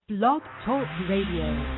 Blog Talk Radio.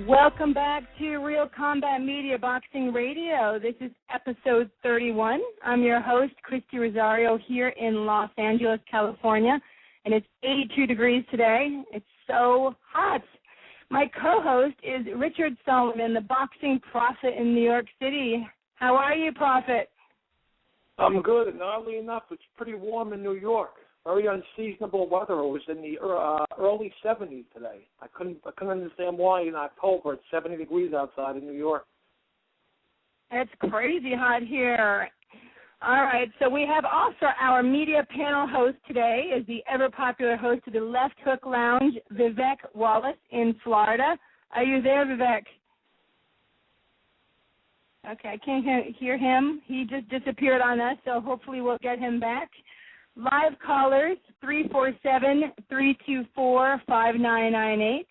Welcome back to Real Combat Media Boxing Radio. This is episode 31. I'm your host, Christy Rosario, here in Los Angeles, California, and it's 82 degrees today. It's so hot. My co-host is Richard Solomon, the boxing prophet in New York City. How are you, Prophet? I'm good, and oddly enough, it's pretty warm in New York. Very unseasonable weather. It was in the early 70s today. I couldn't understand why in October it's 70 degrees outside in New York. It's crazy hot here. All right, so we have also our media panel host today is the ever-popular host of the Left Hook Lounge, Vivek Wallace in Florida. Are you there, Vivek? Okay, I can't hear him. He just disappeared on us, so hopefully we'll get him back. Live callers, 347-324-5998.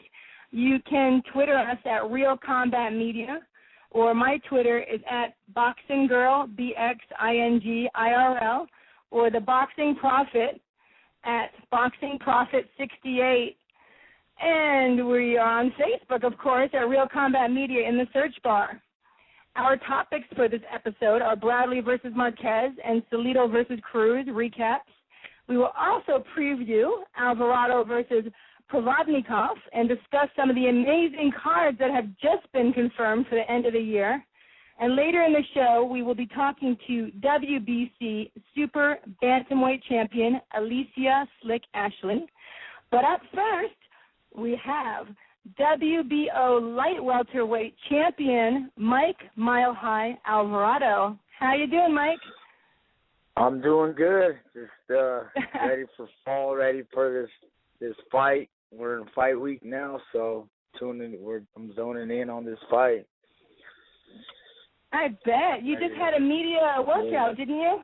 You can Twitter us at Real Combat Media, or my Twitter is at BoxingGirl, BXINGIRL, or the Boxing Prophet at BoxingProphet68. And we are on Facebook, of course, at Real Combat Media in the search bar. Our topics for this episode are Bradley versus Marquez and Salido versus Cruz recaps. We will also preview Alvarado versus Provodnikov and discuss some of the amazing cards that have just been confirmed for the end of the year. And later in the show, we will be talking to WBC Super Bantamweight champion Alicia Ashley. But up first, we have WBO light welterweight champion Mike Mile High Alvarado. How you doing, Mike? I'm doing good. Just ready for fall, ready for this fight. We're in fight week now, so I'm zoning in on this fight. I bet. You just had a media workout, didn't you?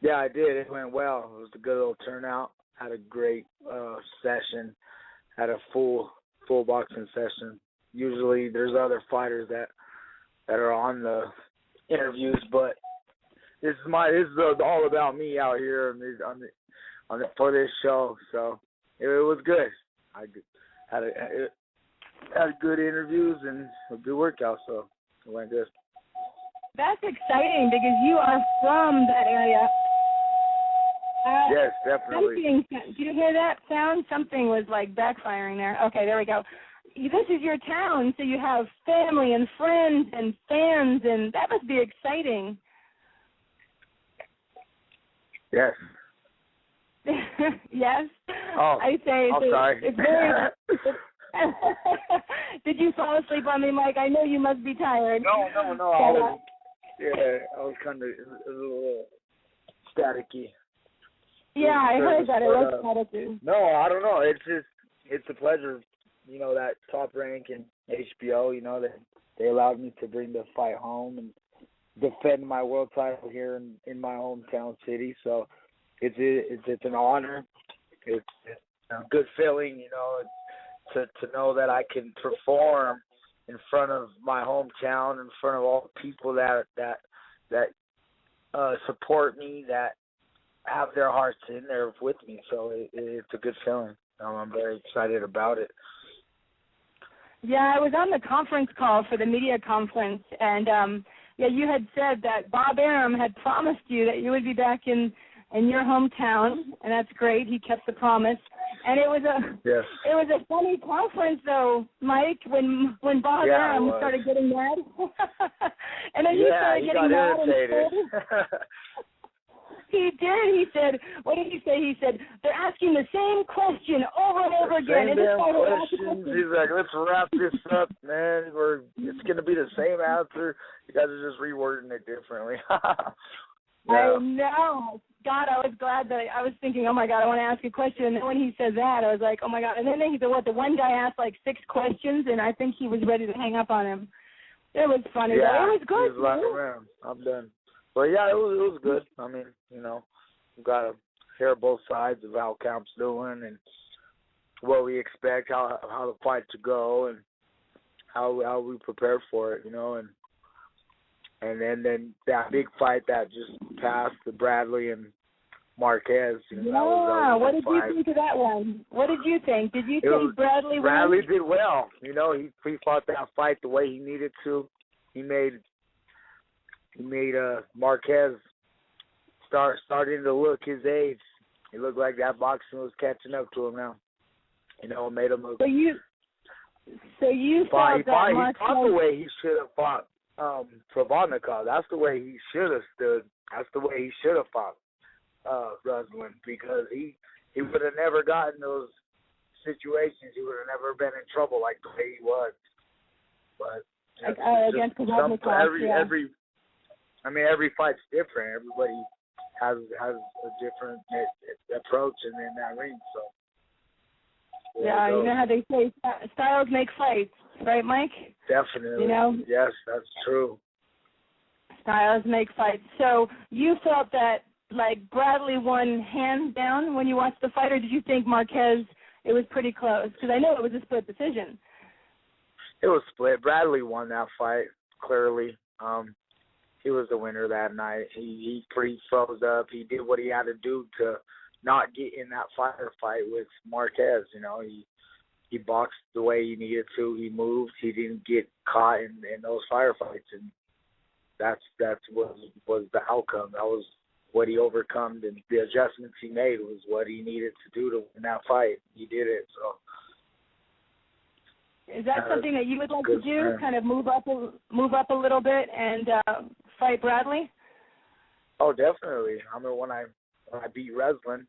Yeah, I did. It went well. It was a good little turnout. Had a great session. Had a full boxing session. Usually there's other fighters that are on the interviews, but this is all about me out here for this show. So it was good. I had good interviews and a good workout, so it went good. That's exciting because you are from that area. Yes, definitely. Do you hear that sound? Something was like backfiring there. Okay, there we go. This is your town, so you have family and friends and fans, and that must be exciting. Yes. Yes? Oh, I say I'm sorry. It's very, Did you fall asleep on me, Mike? I know you must be tired. No. I was kind of a little staticky. Yeah, I heard that. It was staticky. No, I don't know. It's a pleasure, that Top Rank and HBO, they allowed me to bring the fight home and defend my world title here in my hometown city. So it's an honor. It's a good feeling, to know that I can perform in front of my hometown, in front of all the people that support me, that have their hearts in there with me. So it's a good feeling. I'm very excited about it. Yeah, I was on the conference call for the media conference, and you had said that Bob Arum had promised you that you would be back in your hometown, and that's great. He kept the promise. And it was a funny conference though, Mike, when Bob Arum started getting mad. And then you started getting mad. He did. He said, what did he say? He said, they're asking the same question over and over again. Same damn questions. He's like, let's wrap this up, man. It's going to be the same answer. You guys are just rewording it differently. I know. God, I was glad that I was thinking, oh, my God, I want to ask a question. And then when he said that, I was like, oh, my God. And then he said, the one guy asked like 6 questions, and I think he was ready to hang up on him. It was funny. Yeah, it was good. He was like, around. I'm done. But, yeah, it was good. I mean, we've got to hear both sides of how camp's doing and what we expect, how the fight to go, and how we prepare for it, and then that big fight that just passed, the Bradley and Marquez. That was what did you think of that one? What did you think? Did you think Bradley won? Bradley did well. He fought that fight the way he needed to. He made Marquez starting to look his age. It looked like that boxing was catching up to him now. It made him look. So you thought that Marquez... He fought the way he should have fought Provodnikov. That's the way he should have stood. That's the way he should have fought Ruslan, because he would have never gotten those situations. He would have never been in trouble like the way he was. But against Provodnikov, every fight's different. Everybody has a different approach in that ring. So yeah, you know how they say styles make fights, right, Mike? Definitely. Yes, that's true. Styles make fights. So you felt that like Bradley won hands down when you watched the fight, or did you think Marquez? It was pretty close, because I know it was a split decision. It was split. Bradley won that fight clearly. He was the winner that night. He pretty froze up. He did what he had to do to not get in that fight with Marquez. He boxed the way he needed to. He moved. He didn't get caught in those firefights, and that's what was the outcome. That was what he overcome, and the adjustments he made was what he needed to do to win that fight. He did it. So. Is that something that you would like to do? Kind of move up a little bit and fight Bradley? Oh, definitely. I mean, when I beat Ruslan,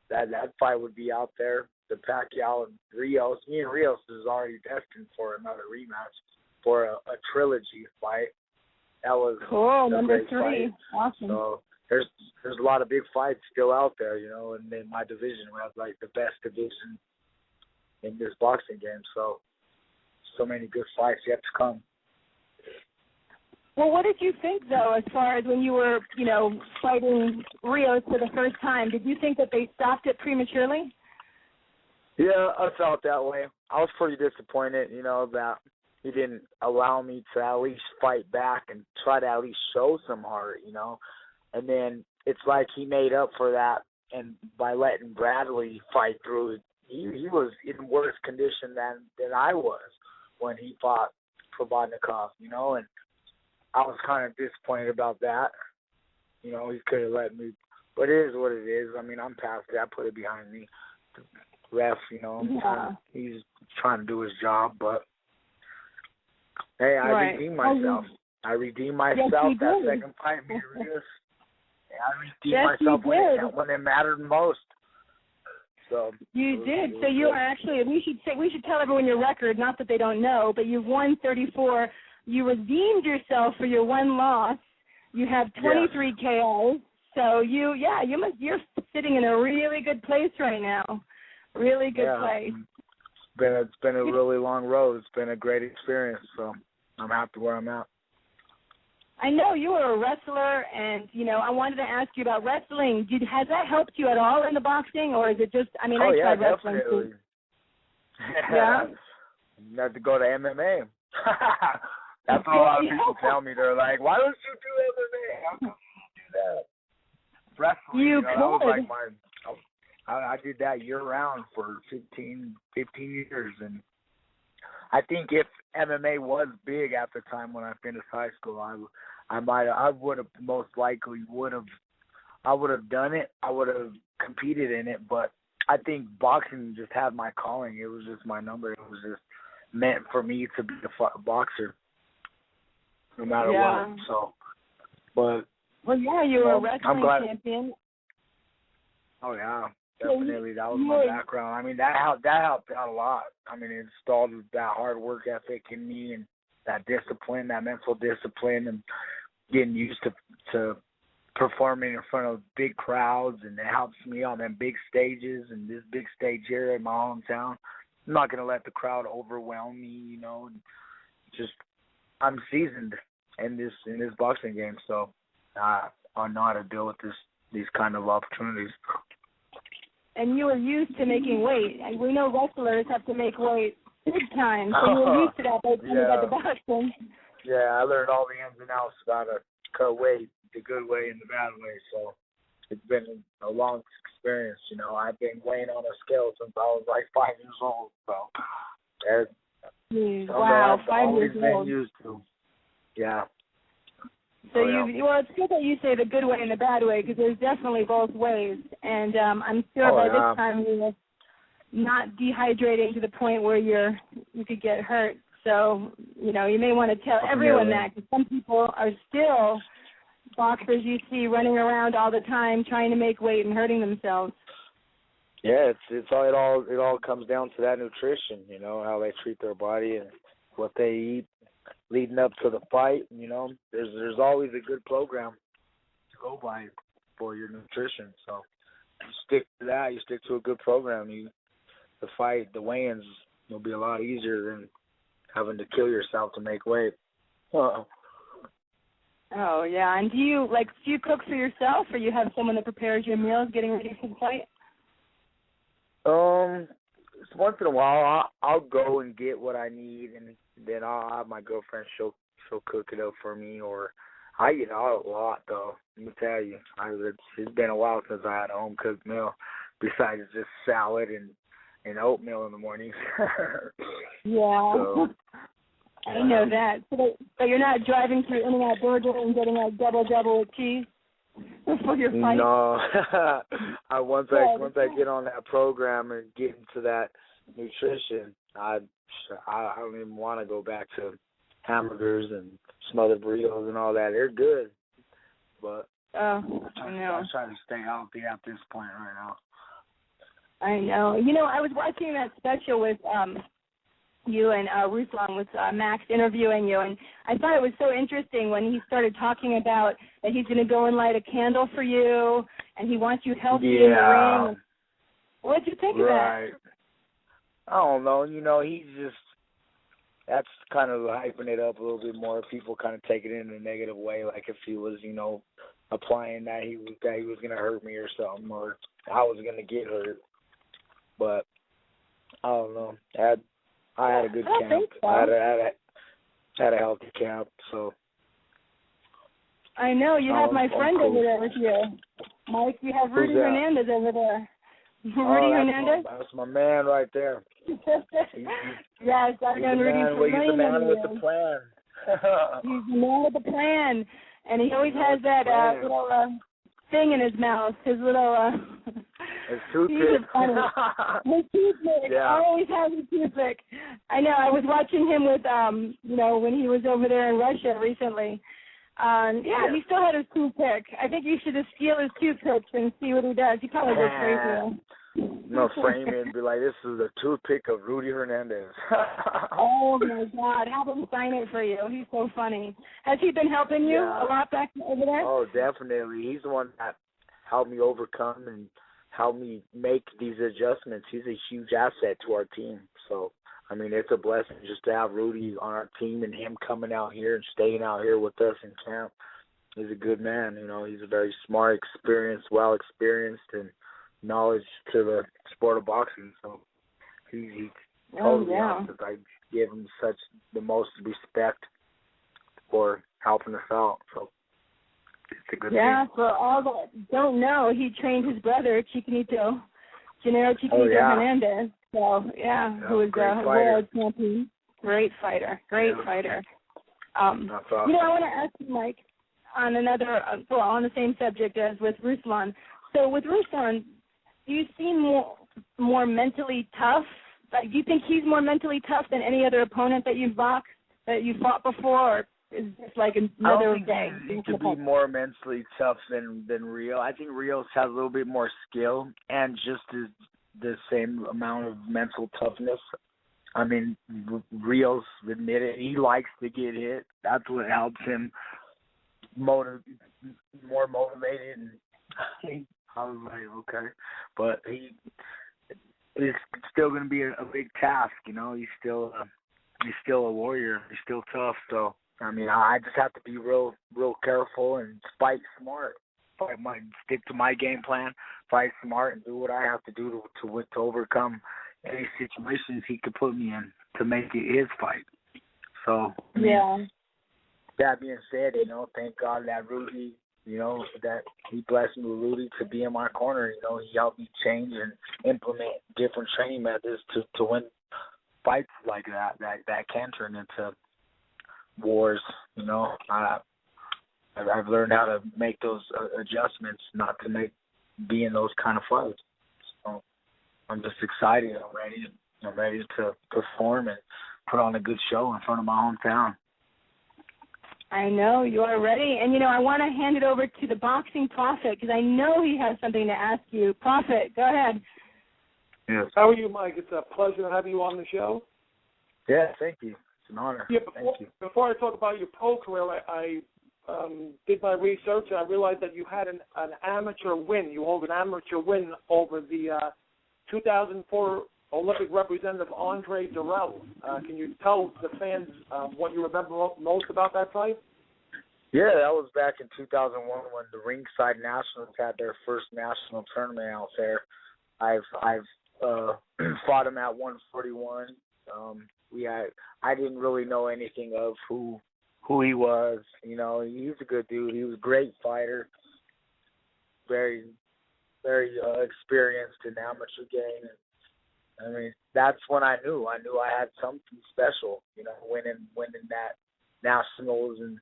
that fight would be out there. The Pacquiao and Rios. Me and Rios is already destined for another rematch for a trilogy fight. That was cool. Number 3. Fight. Awesome. So there's a lot of big fights still out there, and in my division we have like the best division in this boxing game. So many good fights yet to come. Well, what did you think, though, as far as when you were, fighting Rios for the first time? Did you think that they stopped it prematurely? Yeah, I felt that way. I was pretty disappointed, that he didn't allow me to at least fight back and try to at least show some heart, And then it's like he made up for that, and by letting Bradley fight through, he was in worse condition than I was when he fought Provodnikov, and I was kind of disappointed about that. He could have let me, but it is what it is. I mean, I'm past it. I put it behind me. The ref, he's trying to do his job, but hey, I redeemed myself. I redeemed myself that second fight, Rios. I redeemed myself when it mattered most. So you did. So you are actually. We should tell everyone your record. Not that they don't know, but you've won 34. You redeemed yourself for your one loss. You have 23 KOs. So you're sitting in a really good place right now. Really good place. It's been a really long road. It's been a great experience. So I'm happy where I'm at. I know you were a wrestler, and I wanted to ask you about wrestling. Has that helped you at all in the boxing, or is it just? I tried wrestling definitely. too. Yeah. You have to go to MMA. That's what a lot of people tell me. They're like, "Why don't you do MMA? How come you do that?" Wrestling. That was like I did that year round for 15 years, and I think if MMA was big at the time when I finished high school, I would have most likely I would have done it. I would have competed in it, but I think boxing just had my calling. It was just my number. It was just meant for me to be a boxer, no matter what. So, but Well, yeah, you were a wrestling champion. Oh, yeah. Definitely. That was my background. I mean, that helped out a lot. I mean, it installed that hard work ethic in me and that discipline, that mental discipline, and getting used to performing in front of big crowds, and it helps me on them big stages and this big stage here in my hometown. I'm not going to let the crowd overwhelm me, you know. And just I'm seasoned in this boxing game, so I know how to deal with these kind of opportunities. And you were used to making weight. And we know wrestlers have to make weight big time, so you were used to that by the time you got to boxing. Yeah, I learned all the ins and outs about how to cut weight, the good way and the bad way. So it's been a long experience. You know, I've been weighing on a scale since I was like 5 years old. So wow, I've 5 always years been old. used to. Yeah. So well, it's good that you say the good way and the bad way, because there's definitely both ways. And I'm sure by this time you're not dehydrating to the point where you could get hurt. So, you know, you may want to tell everyone that, because some people are still boxers you see running around all the time trying to make weight and hurting themselves. Yeah, it all comes down to that nutrition, you know, how they treat their body and what they eat leading up to the fight. You know, there's always a good program to go by for your nutrition. So you stick to that. You stick to a good program. The fight, the weigh-ins will be a lot easier than having to kill yourself to make weight. Oh yeah. And do you cook for yourself, or you have someone that prepares your meals getting ready for the fight? Once in a while I'll go and get what I need, and then I'll have my girlfriend, she'll cook it up for me. Or I eat out a lot, though. Let me tell you, it's been a while since I had a home cooked meal besides just salad and oatmeal in the mornings. Yeah. So, I know that. So you're not driving through In-N-Out Burger and getting a double with cheese before your fight? No. Once I get on that program and get into that nutrition, I don't even want to go back to hamburgers and smothered burritos and all that. They're good, but I try to stay healthy at this point right now. I know. You know, I was watching that special with you and Ruslan, with Max interviewing you, and I thought it was so interesting when he started talking about that he's going to go and light a candle for you, and he wants you healthy in the ring. What did you think of that? I don't know. You know, that's kind of hyping it up a little bit more. People kind of take it in a negative way, like if he was, you know, applying that he was going to hurt me or something, or I was going to get hurt. But I don't know. I had a good camp. So. I had a healthy camp, so. I know. You have my friend over there with you. Mike, you have Rudy Hernandez over there. Rudy Hernandez? That's my man right there. Yes, I've known Rudy for many years. He's the man with the plan. He's the man with the plan. And he always has that little thing in his mouth, his little... his toothpick. His toothpick. Yeah. Always has a toothpick. I know. I was watching him with, you know, when he was over there in Russia recently. He still had his toothpick. I think you should just steal his toothpicks and see what he does. He probably goes crazy. No, frame it and be like, this is the toothpick of Rudy Hernandez. Oh, my God. Have him sign it for you. He's so funny. Has he been helping you a lot back over there? Oh, definitely. He's the one that helped me overcome and helped me make these adjustments. He's a huge asset to our team. So, I mean, it's a blessing just to have Rudy on our team and him coming out here and staying out here with us in camp. He's a good man. You know, he's a very smart, experienced, well-experienced, and knowledge to the sport of boxing. So he's totally opposite. I give him the most respect for helping us out. So it's a good thing. Yeah, for all that don't know, he trained his brother, Gennaro Chiquinito Hernandez. So, who is a world champion. Great fighter. That's awesome. You know, I want to ask you, Mike, on on the same subject as with Ruslan. So with Ruslan, do you seem more mentally tough? Like, do you think he's more mentally tough than any other opponent that you've boxed, that you fought before, or is just like another day? I don't think he could be more mentally tough than Rios. I think Rios has a little bit more skill and just the same amount of mental toughness. I mean, Rios admitted he likes to get hit. That's what helps him more motivated. And I was like, okay, but it's still going to be a big task. You know, he's still a warrior. He's still tough. So I mean, I just have to be real careful and fight smart. Stick to my game plan, fight smart, and do what I have to do to overcome any situations he could put me in to make it his fight. So I mean, that being said, you know, thank God that Rudy, you know, that he blessed me with Rudy to be in my corner. You know, he helped me change and implement different training methods to win fights like that can turn into wars. You know, I've learned how to make those adjustments, not to be in those kind of fights. So I'm just excited. I'm ready to perform and put on a good show in front of my hometown. I know you are ready, and you know I want to hand it over to the boxing prophet because I know he has something to ask you. Prophet, go ahead. Yes. How are you, Mike? It's a pleasure to have you on the show. Yeah, thank you. It's an honor. Yeah, thank you. Before I talk about your pro career, I did my research and I realized that you had an amateur win. You hold an amateur win over the 2004 Olympic representative Andre Durrell. Can you tell the fans what you remember most about that fight? Yeah, that was back in 2001 when the Ringside Nationals had their first national tournament out there. I've fought him at 141. I didn't really know anything of who he was. You know, he's a good dude. He was a great fighter, very, very experienced in the amateur game. I mean, that's when I knew I had something special. You know, winning that nationals and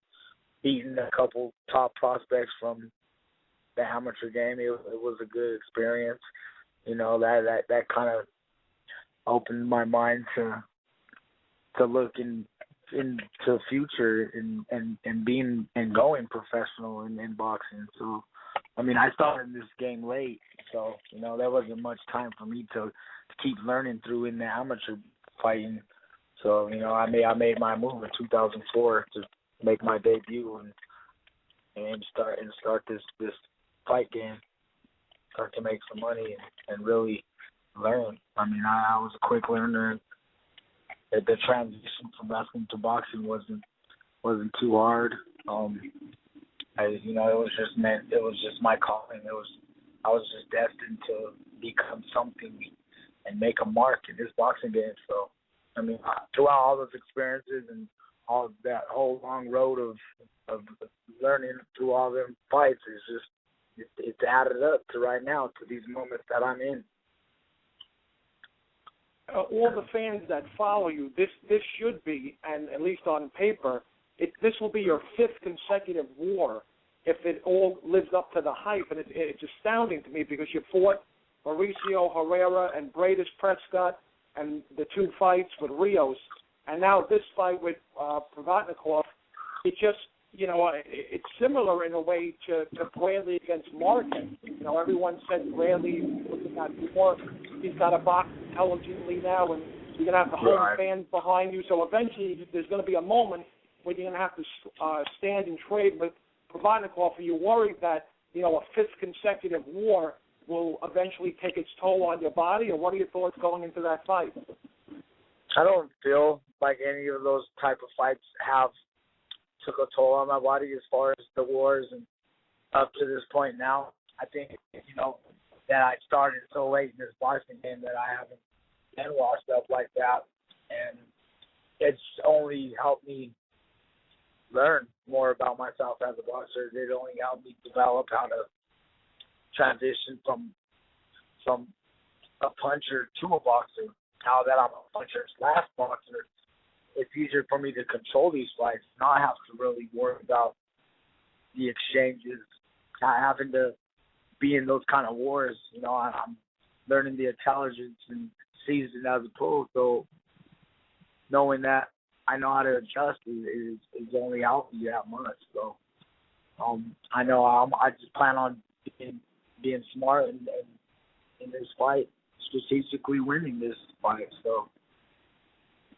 beating a couple top prospects from the amateur game. It was a good experience. You know, that kind of opened my mind to look into the future and being and going professional in boxing. So, I mean, I started this game late, so you know there wasn't much time for me to keep learning through in the amateur fighting. So, you know, I made my move in 2004 to make my debut and start this fight game. Start to make some money and really learn. I mean, I was a quick learner. The transition from wrestling to boxing wasn't too hard. You know, it was just my calling. I was just destined to become something and make a mark in this boxing game. So, I mean, throughout all those experiences and all that whole long road of learning through all them fights, it's added up to right now to these moments that I'm in. All the fans that follow you, this should be, and at least on paper, this will be your 5th consecutive war if it all lives up to the hype. And it's astounding to me because you fought Mauricio Herrera and Bradis Prescott and the 2 fights with Rios. And now this fight with Provodnikov, it just, you know, it's similar in a way to Bradley against Martin. You know, everyone said Bradley got more. He's got to box intelligently now, and you're going to have the home fans behind you. So eventually there's going to be a moment where you're going to have to stand and trade with Provodnikov. Are you worried that, you know, a 5th consecutive war will eventually take its toll on your body, or what are your thoughts going into that fight? I don't feel like any of those type of fights took a toll on my body as far as the wars and up to this point now. I think, you know, that I started so late in this boxing game that I haven't been washed up like that. And it's only helped me learn more about myself as a boxer. It only helped me develop how to transition from a puncher to a boxer. Now that I'm a puncher/boxer, it's easier for me to control these fights, not have to really worry about the exchanges, not having to be in those kind of wars. You know, I'm learning the intelligence and season as a pro, so knowing that I know how to adjust is only helped me that much. So I know I just plan on being smart and in this fight, strategically winning this fight. So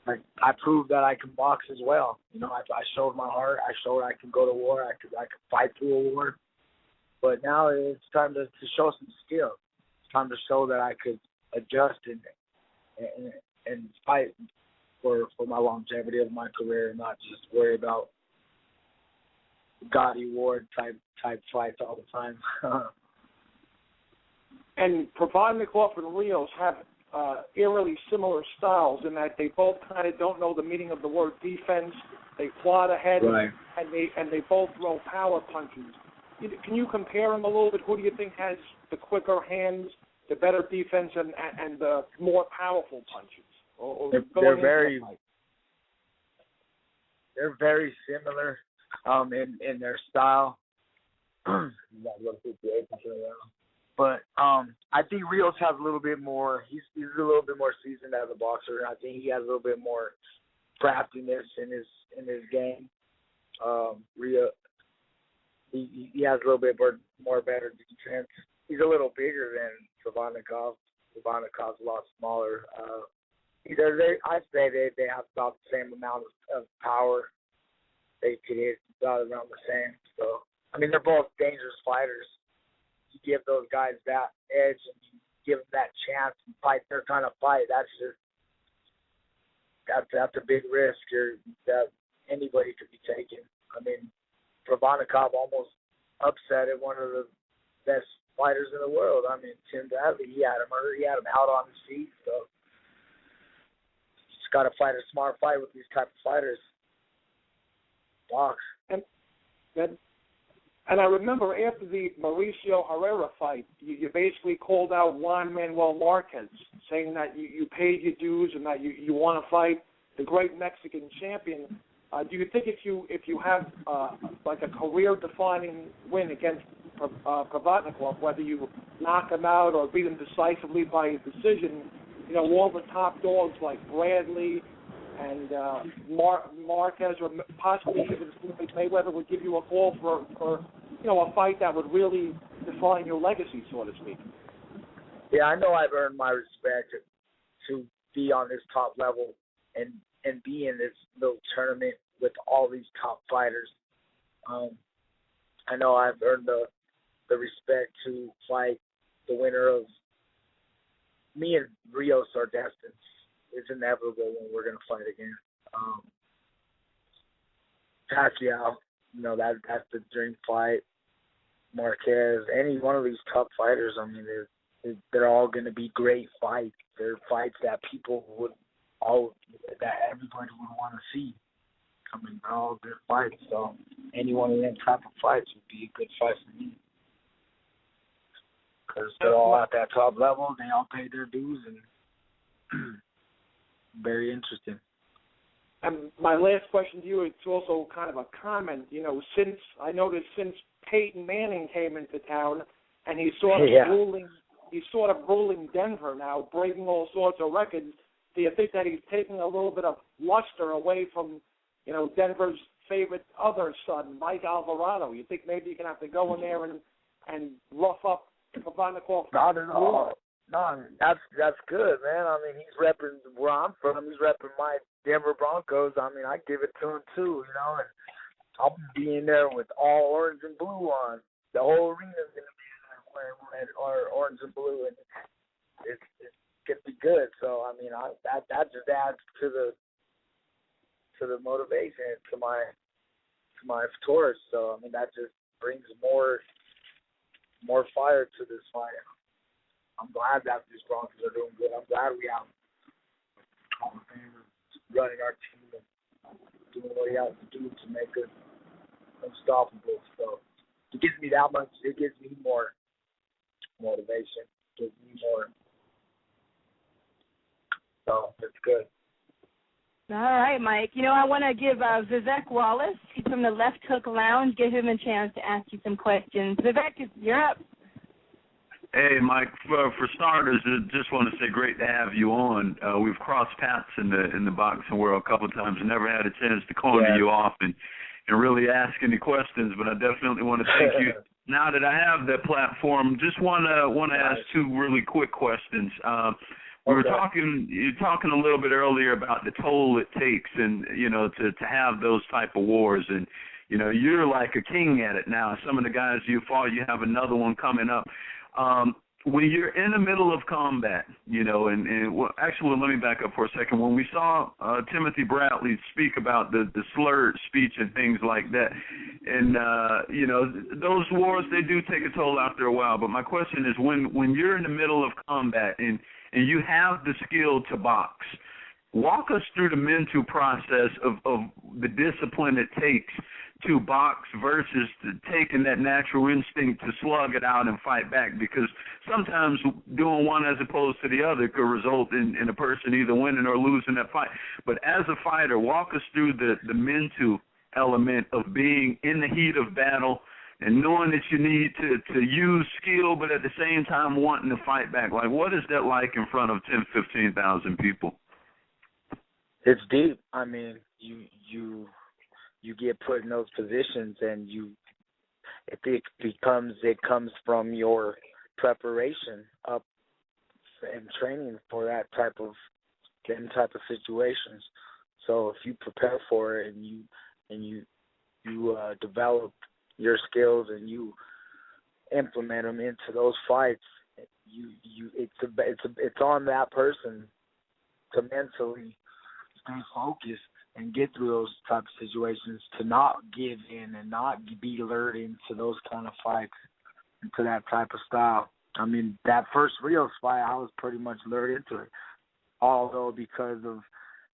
I proved that I can box as well. You know, I showed my heart. I showed I could go to war. I could fight through a war. But now it's time to show some skill. It's time to show that I could adjust and fight for my longevity of my career, and not just worry about gaudy war type fights all the time. And Provodnikov and Rios have eerily similar styles in that they both kind of don't know the meaning of the word defense. They plot ahead, right. and they both throw power punches. Can you compare them a little bit? Who do you think has the quicker hands, the better defense, and the more powerful punches? They're very similar in their style. But I think Rios has a little bit more. He's a little bit more seasoned as a boxer. I think he has a little bit more craftiness in his game. Rios, he has a little bit more better defense. He's a little bigger than Provodnikov. Provodnikov's a lot smaller. I'd say they have about the same amount of power. They could hit about around the same. So I mean, they're both dangerous fighters. You give those guys that edge and you give them that chance and fight their kind of fight. That's a big risk that anybody could be taking. I mean, Provodnikov almost upset one of the best fighters in the world. I mean, Tim Bradley, he had him out on his feet. So you just got to fight a smart fight with these type of fighters. Box. And I remember after the Mauricio Herrera fight, you basically called out Juan Manuel Marquez, saying that you paid your dues and that you want to fight the great Mexican champion. Do you think if you have like a career-defining win against Provodnikov, whether you knock him out or beat him decisively by a decision, you know, all the top dogs like Bradley and Marquez or possibly even Mayweather would give you a call for a fight that would really define your legacy, so to speak? Yeah, I know I've earned my respect to be on this top level and be in this little tournament with all these top fighters. I know I've earned the respect to fight the winner of me and Rios are destined. It's inevitable when we're going to fight again. Pacquiao, that's the dream fight. Marquez, any one of these top fighters, I mean, they're all going to be great fights. They're fights that that everybody would want to see. I mean, they're all good fights. So any one of them type of fights would be a good fight for me. Because they're all at that top level. They all pay their dues, and very interesting. And my last question to you, it's also kind of a comment. Since Peyton Manning came into town, and he's sort of ruling Denver now, breaking all sorts of records. Do you think that he's taking a little bit of luster away from, Denver's favorite other son, Mike Alvarado? You think maybe you're gonna have to go in there and rough up Provodnikov? Not at all. No, that's good, man. I mean, he's repping where I'm from. He's repping my Denver Broncos. I mean, I give it to him too, and I'll be in there with all orange and blue on. The whole arena's gonna be in there wearing orange and blue, and it's gonna be good. So I mean, that just adds to the motivation to my torch. So I mean, that just brings more fire to this fight. I'm glad that these Broncos are doing good. I'm glad we have Hall of Famers running our team and doing what he has to do to make us unstoppable. So it gives me that much. It gives me more motivation. It gives me more. So it's good. All right, Mike. I want to give Vivek Wallace, he's from the Left Hook Lounge, give him a chance to ask you some questions. Vivek, you're up. Hey, Mike. For starters, I just want to say great to have you on. We've crossed paths in the boxing world a couple of times. Never had a chance to corner you off and really ask any questions, but I definitely want to thank you. Now that I have that platform, just want to ask two really quick questions. You're talking a little bit earlier about the toll it takes, and to have those type of wars, and you're like a king at it now. Some of the guys you fought, you have another one coming up. When you're in the middle of combat, actually, let me back up for a second. When we saw Timothy Bradley speak about the slurred speech and things like that, and, those wars, they do take a toll after a while. But my question is, when you're in the middle of combat and you have the skill to box, walk us through the mental process of the discipline it takes to box versus taking that natural instinct to slug it out and fight back, because sometimes doing one as opposed to the other could result in a person either winning or losing that fight. But as a fighter, walk us through the mental element of being in the heat of battle and knowing that you need to use skill, but at the same time wanting to fight back. Like, what is that like in front of 10, 15,000 people? It's deep. I mean, you get put in those positions, and it comes from your preparation up and training for them type of situations. So if you prepare for it and you develop your skills and you implement them into those fights, it's on that person to mentally stay focused and get through those type of situations, to not give in and not be lured into those kind of fights, into that type of style. I mean, that first Rios fight, I was pretty much lured into it, although because of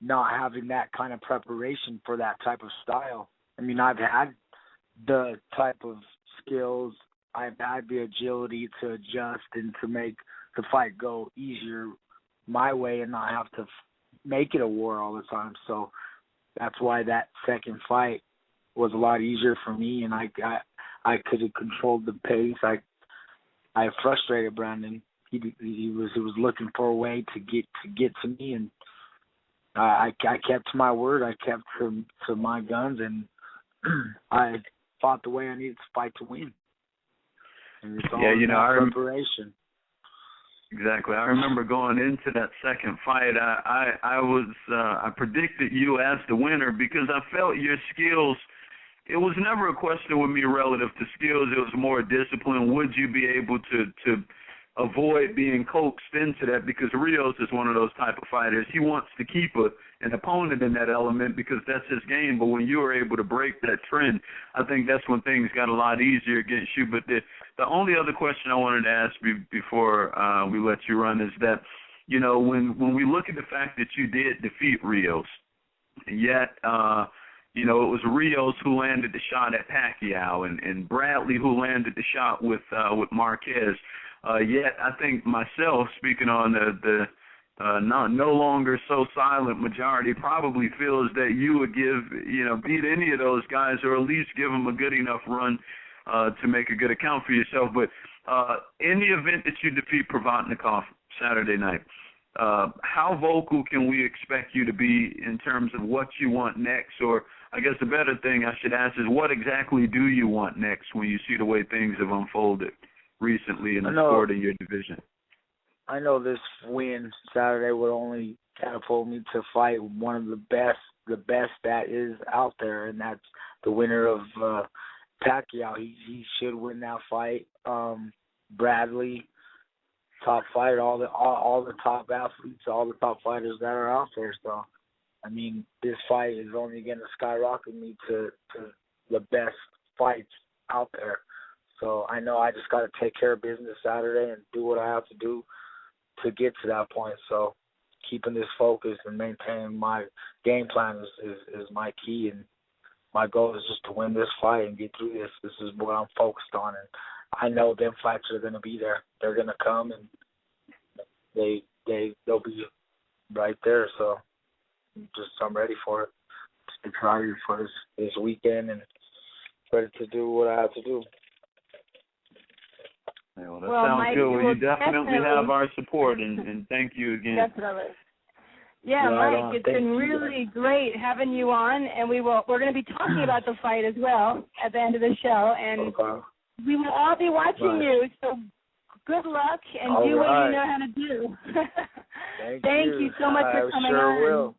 not having that kind of preparation for that type of style. I mean, I've had the type of skills, I've had the agility to adjust and to make the fight go easier my way and not have to make it a war all the time. So that's why that second fight was a lot easier for me, and I could have controlled the pace. I frustrated Brandon. He was looking for a way to get to me, and I kept to my word. I kept to my guns, and I fought the way I needed to fight to win. And it's all about preparation. Exactly. I remember going into that second fight, I predicted you as the winner because I felt your skills. It was never a question with me relative to skills. It was more discipline. Would you be able to avoid being coaxed into that? Because Rios is one of those type of fighters. He wants to keep an opponent in that element because that's his game. But when you were able to break that trend, I think that's when things got a lot easier against you. But the only other question I wanted to ask before we let you run is that, when we look at the fact that you did defeat Rios, yet, it was Rios who landed the shot at Pacquiao and Bradley who landed the shot with Marquez. Yet I think myself, speaking on the no longer so silent majority, probably feels that you would beat any of those guys or at least give them a good enough run to make a good account for yourself. But in the event that you defeat Provodnikov Saturday night, how vocal can we expect you to be in terms of what you want next? Or I guess the better thing I should ask is, what exactly do you want next when you see the way things have unfolded recently in the sport in your division? I know this win Saturday would only catapult me to fight one of the best that is out there, and that's the winner of Pacquiao. He should win that fight. Bradley, top fighter, all the top athletes, all the top fighters that are out there. So, I mean, this fight is only going to skyrocket me to the best fights out there. So I know I just got to take care of business Saturday and do what I have to do to get to that point. So keeping this focus and maintaining my game plan is my key, and my goal is just to win this fight and get through this. This is what I'm focused on, and I know them fights are going to be there. They're going to come, and they'll be right there. So I'm ready for it. Just excited for this weekend and ready to do what I have to do. Yeah, well, that well, sounds Mike, good. Well, you definitely have our support, and thank you again. Definitely. Yeah, Right Mike, it's been really great having you on, and we're going to be talking about the fight as well at the end of the show, and we will all be watching you. So good luck and do what you know how to do. Thank you so much for coming on. I sure will.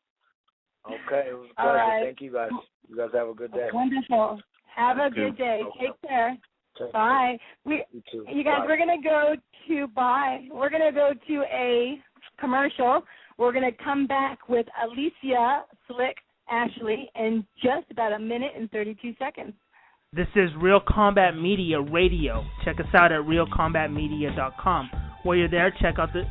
Okay, it was a pleasure. Right. Thank you guys. You guys have a good day. Wonderful. Have a good day. Okay. Take care. Bye. You too. You guys, we're going to go to a commercial. We're going to come back with Alicia Ashley in just about a minute and 32 seconds. This is Real Combat Media Radio. Check us out at realcombatmedia.com. While you're there, check out the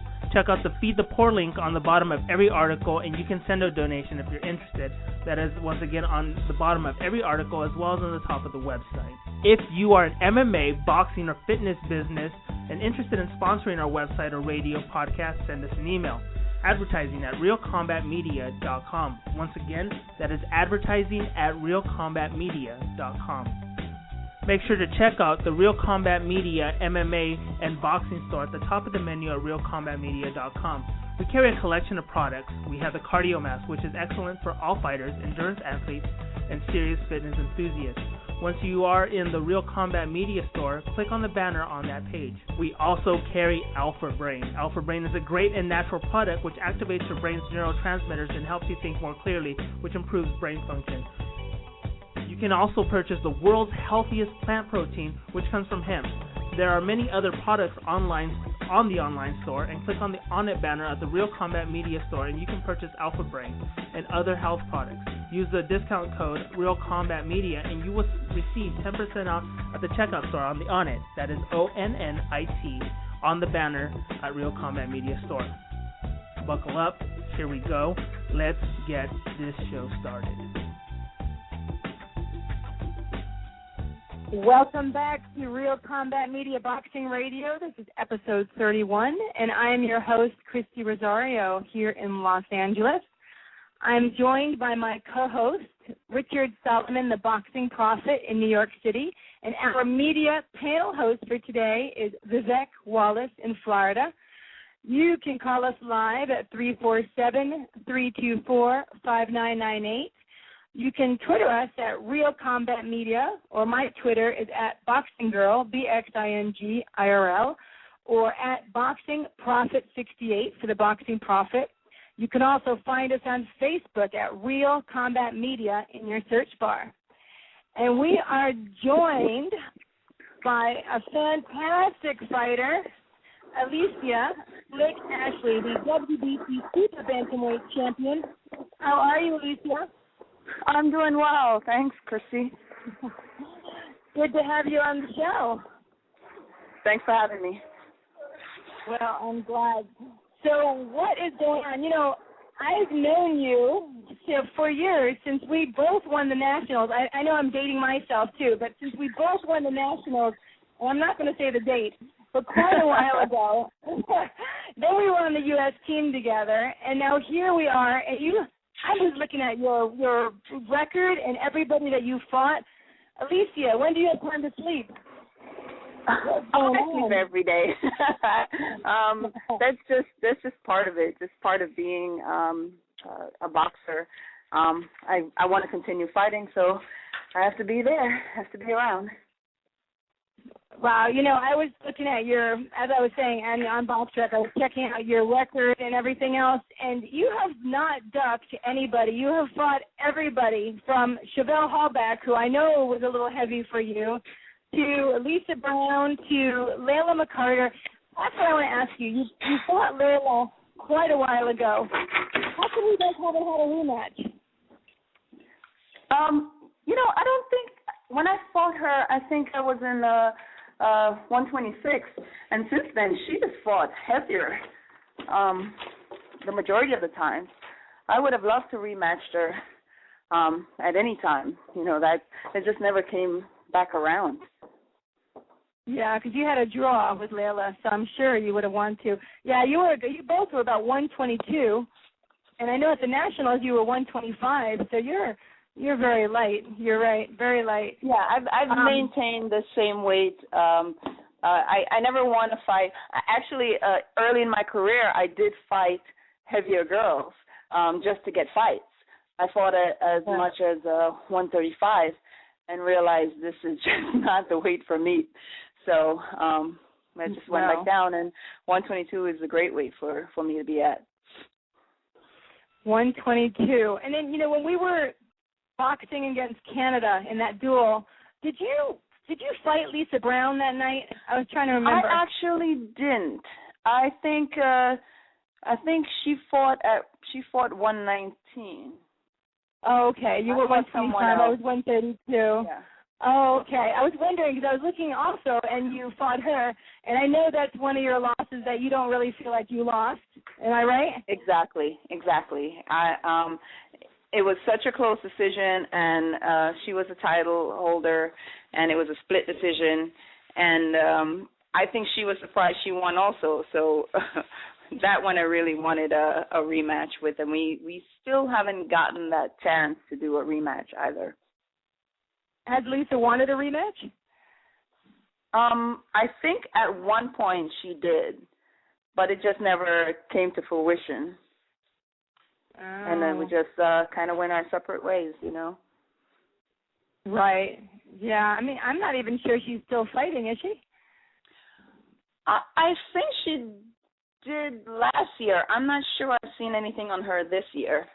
Feed the Poor link on the bottom of every article, and you can send a donation if you're interested. That is, once again, on the bottom of every article as well as on the top of the website. If you are an MMA, boxing, or fitness business and interested in sponsoring our website or radio podcast, send us an email. Advertising at realcombatmedia.com. Once again, that is advertising at realcombatmedia.com. Make sure to check out the Real Combat Media MMA and boxing store at the top of the menu at realcombatmedia.com. We carry a collection of products. We have the Cardio Mask, which is excellent for all fighters, endurance athletes, and serious fitness enthusiasts. Once you are in the Real Combat Media store, click on the banner on that page. We also carry Alpha Brain. Alpha Brain is a great and natural product which activates your brain's neurotransmitters and helps you think more clearly, which improves brain function. You can also purchase the world's healthiest plant protein, which comes from hemp. There are many other products online on the online store, and click on the On It banner at the Real Combat Media store, and you can purchase Alpha Brain and other health products. Use the discount code Real Combat Media, and you will receive 10% off at the checkout store on the On It. That is ONNIT on the banner at Real Combat Media store. Buckle up. Here we go. Let's get this show started. Welcome back to Real Combat Media Boxing Radio. This is episode 31, and I am your host, Christy Rosario, here in Los Angeles. I'm joined by my co-host, Richard Solomon, the Boxing Prophet in New York City, and our media panel host for today is Vivek Wallace in Florida. You can call us live at 347-324-5998. You can Twitter us at Real Combat Media, or my Twitter is at BoxingGirl, BXINGIRL, or at Boxing Prophet 68 for the Boxing Prophet. You can also find us on Facebook at Real Combat Media in your search bar. And we are joined by a fantastic fighter, Alicia Ashley, the WBC Super Bantamweight champion. How are you, Alicia? I'm doing well. Thanks, Chrissy. Good to have you on the show. Thanks for having me. Well, I'm glad. So what is going on? You know, I've known you for years, since we both won the Nationals. I know I'm dating myself, too, but since we both won the Nationals, and I'm not going to say the date, but quite a while ago, then we were on the U.S. team together, and now here we are, and I was looking at your record and everybody that you fought. Alicia, when do you have time to sleep? I sleep every day. That's just part of it. Just part of being a boxer. I want to continue fighting, so I have to be there. I have to be around. Wow, you know, I was looking at as I was saying, and on BoxRec, I was checking out your record and everything else, and you have not ducked anybody. You have fought everybody from Chevelle Hallback, who I know was a little heavy for you, to Lisa Brown, to Layla McCarter. That's what I want to ask you. You fought Layla quite a while ago. How come you guys haven't had a rematch? You know, I don't think, when I fought her, I think I was in 126, and since then she has fought heavier the majority of the time. I would have loved to rematch her at any time. You know, that it just never came back around. Yeah, because you had a draw with Layla, so I'm sure you would have wanted to. Yeah, you both were about 122, and I know at the Nationals you were 125, so you're very light. You're right, very light. Yeah, I've maintained the same weight I never want to fight. Actually, early in my career, I did fight heavier girls just to get fights. I fought as much as 135 and realized this is just not the weight for me. So I just went back down, and 122 is a great weight for me to be at. 122. And then, when we were boxing against Canada in that duel, did you fight Lisa Brown that night? I was trying to remember. I actually didn't. I think she fought 119. Oh, okay. You were 125. I was 132. Yeah. Oh, okay. I was wondering because I was looking also, and you fought her, and I know that's one of your losses that you don't really feel like you lost. Am I right? Exactly. It was such a close decision, and she was a title holder, and it was a split decision, and I think she was surprised she won also. So that one I really wanted a rematch with, and we still haven't gotten that chance to do a rematch either. Has Lisa wanted a rematch? I think at one point she did, but it just never came to fruition. Oh. And then we just kind of went our separate ways, Right. Yeah. I mean, I'm not even sure she's still fighting, is she? I think she did last year. I'm not sure I've seen anything on her this year.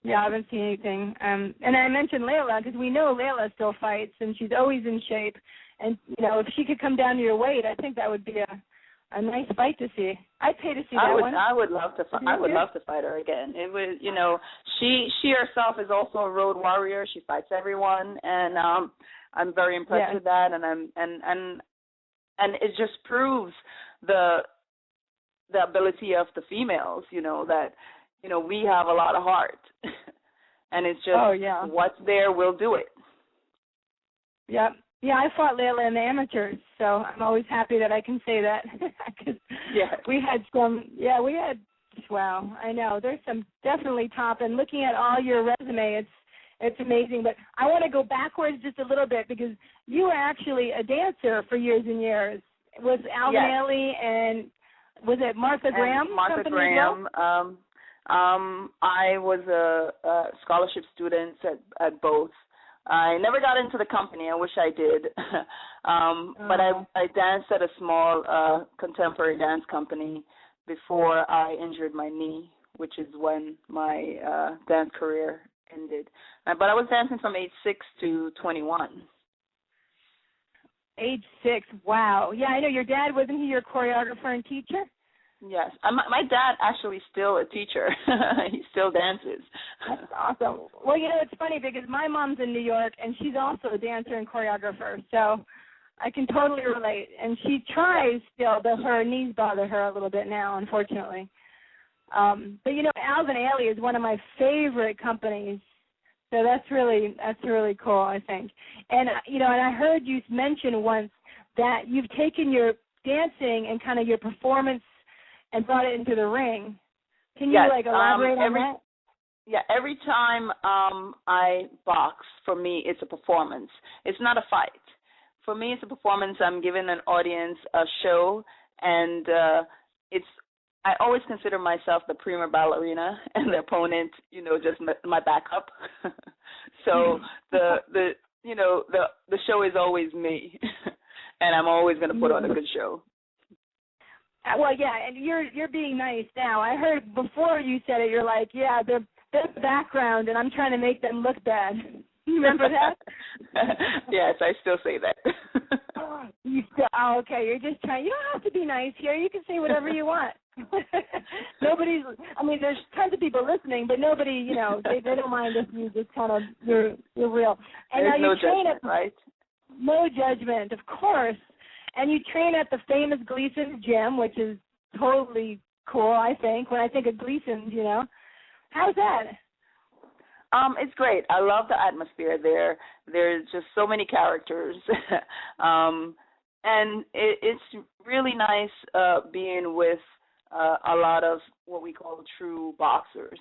Yeah, I haven't seen anything. And I mentioned Layla because we know Layla still fights, and she's always in shape. And, if she could come down to your weight, I think that would be a nice fight to see. I'd pay to see that one. I would love to. I would love to fight her again. It was, she herself is also a road warrior. She fights everyone, and I'm very impressed with that. And it just proves the ability of the females. That we have a lot of heart, and it's just what's there, we'll do it. Yep. Yeah, I fought Layla in the amateurs, so I'm always happy that I can say that. Wow, I know. There's some definitely top, and looking at all your resume, it's amazing. But I want to go backwards just a little bit because you were actually a dancer for years and years. Was Alvin Ailey and was it Martha Graham? Martha Graham. Well? I was a scholarship student at both. I never got into the company. I wish I did. But I danced at a small contemporary dance company before I injured my knee, which is when my dance career ended. But I was dancing from age 6 to 21. Age 6, wow. Yeah, I know your dad, wasn't he your choreographer and teacher? Yes. My dad actually is still a teacher. He still dances. That's awesome. Well, it's funny because my mom's in New York, and she's also a dancer and choreographer, so I can totally relate. And she tries still, but her knees bother her a little bit now, unfortunately. But, Alvin Ailey is one of my favorite companies, so that's really cool, I think. And, and I heard you mention once that you've taken your dancing and kind of your performance and brought it into the ring. Can you elaborate on that? Yeah, every time I box, for me, it's a performance. It's not a fight. For me, it's a performance. I'm giving an audience a show, and I always consider myself the prima ballerina, and the opponent, just my backup. So the show is always me, and I'm always going to put on a good show. Well, yeah, and you're being nice now. I heard before you said it, you're like, yeah, they're the background, and I'm trying to make them look bad. You remember that? Yes, I still say that. Okay, you're just trying. You don't have to be nice here. You can say whatever you want. There's tons of people listening, but nobody, they don't mind if you just kind of, you're real. And there's now no judgment, right? No judgment, of course. And you train at the famous Gleason's gym, which is totally cool, I think, when I think of Gleason's, How's that? It's great. I love the atmosphere there. There's just so many characters. And it's really nice being with a lot of what we call true boxers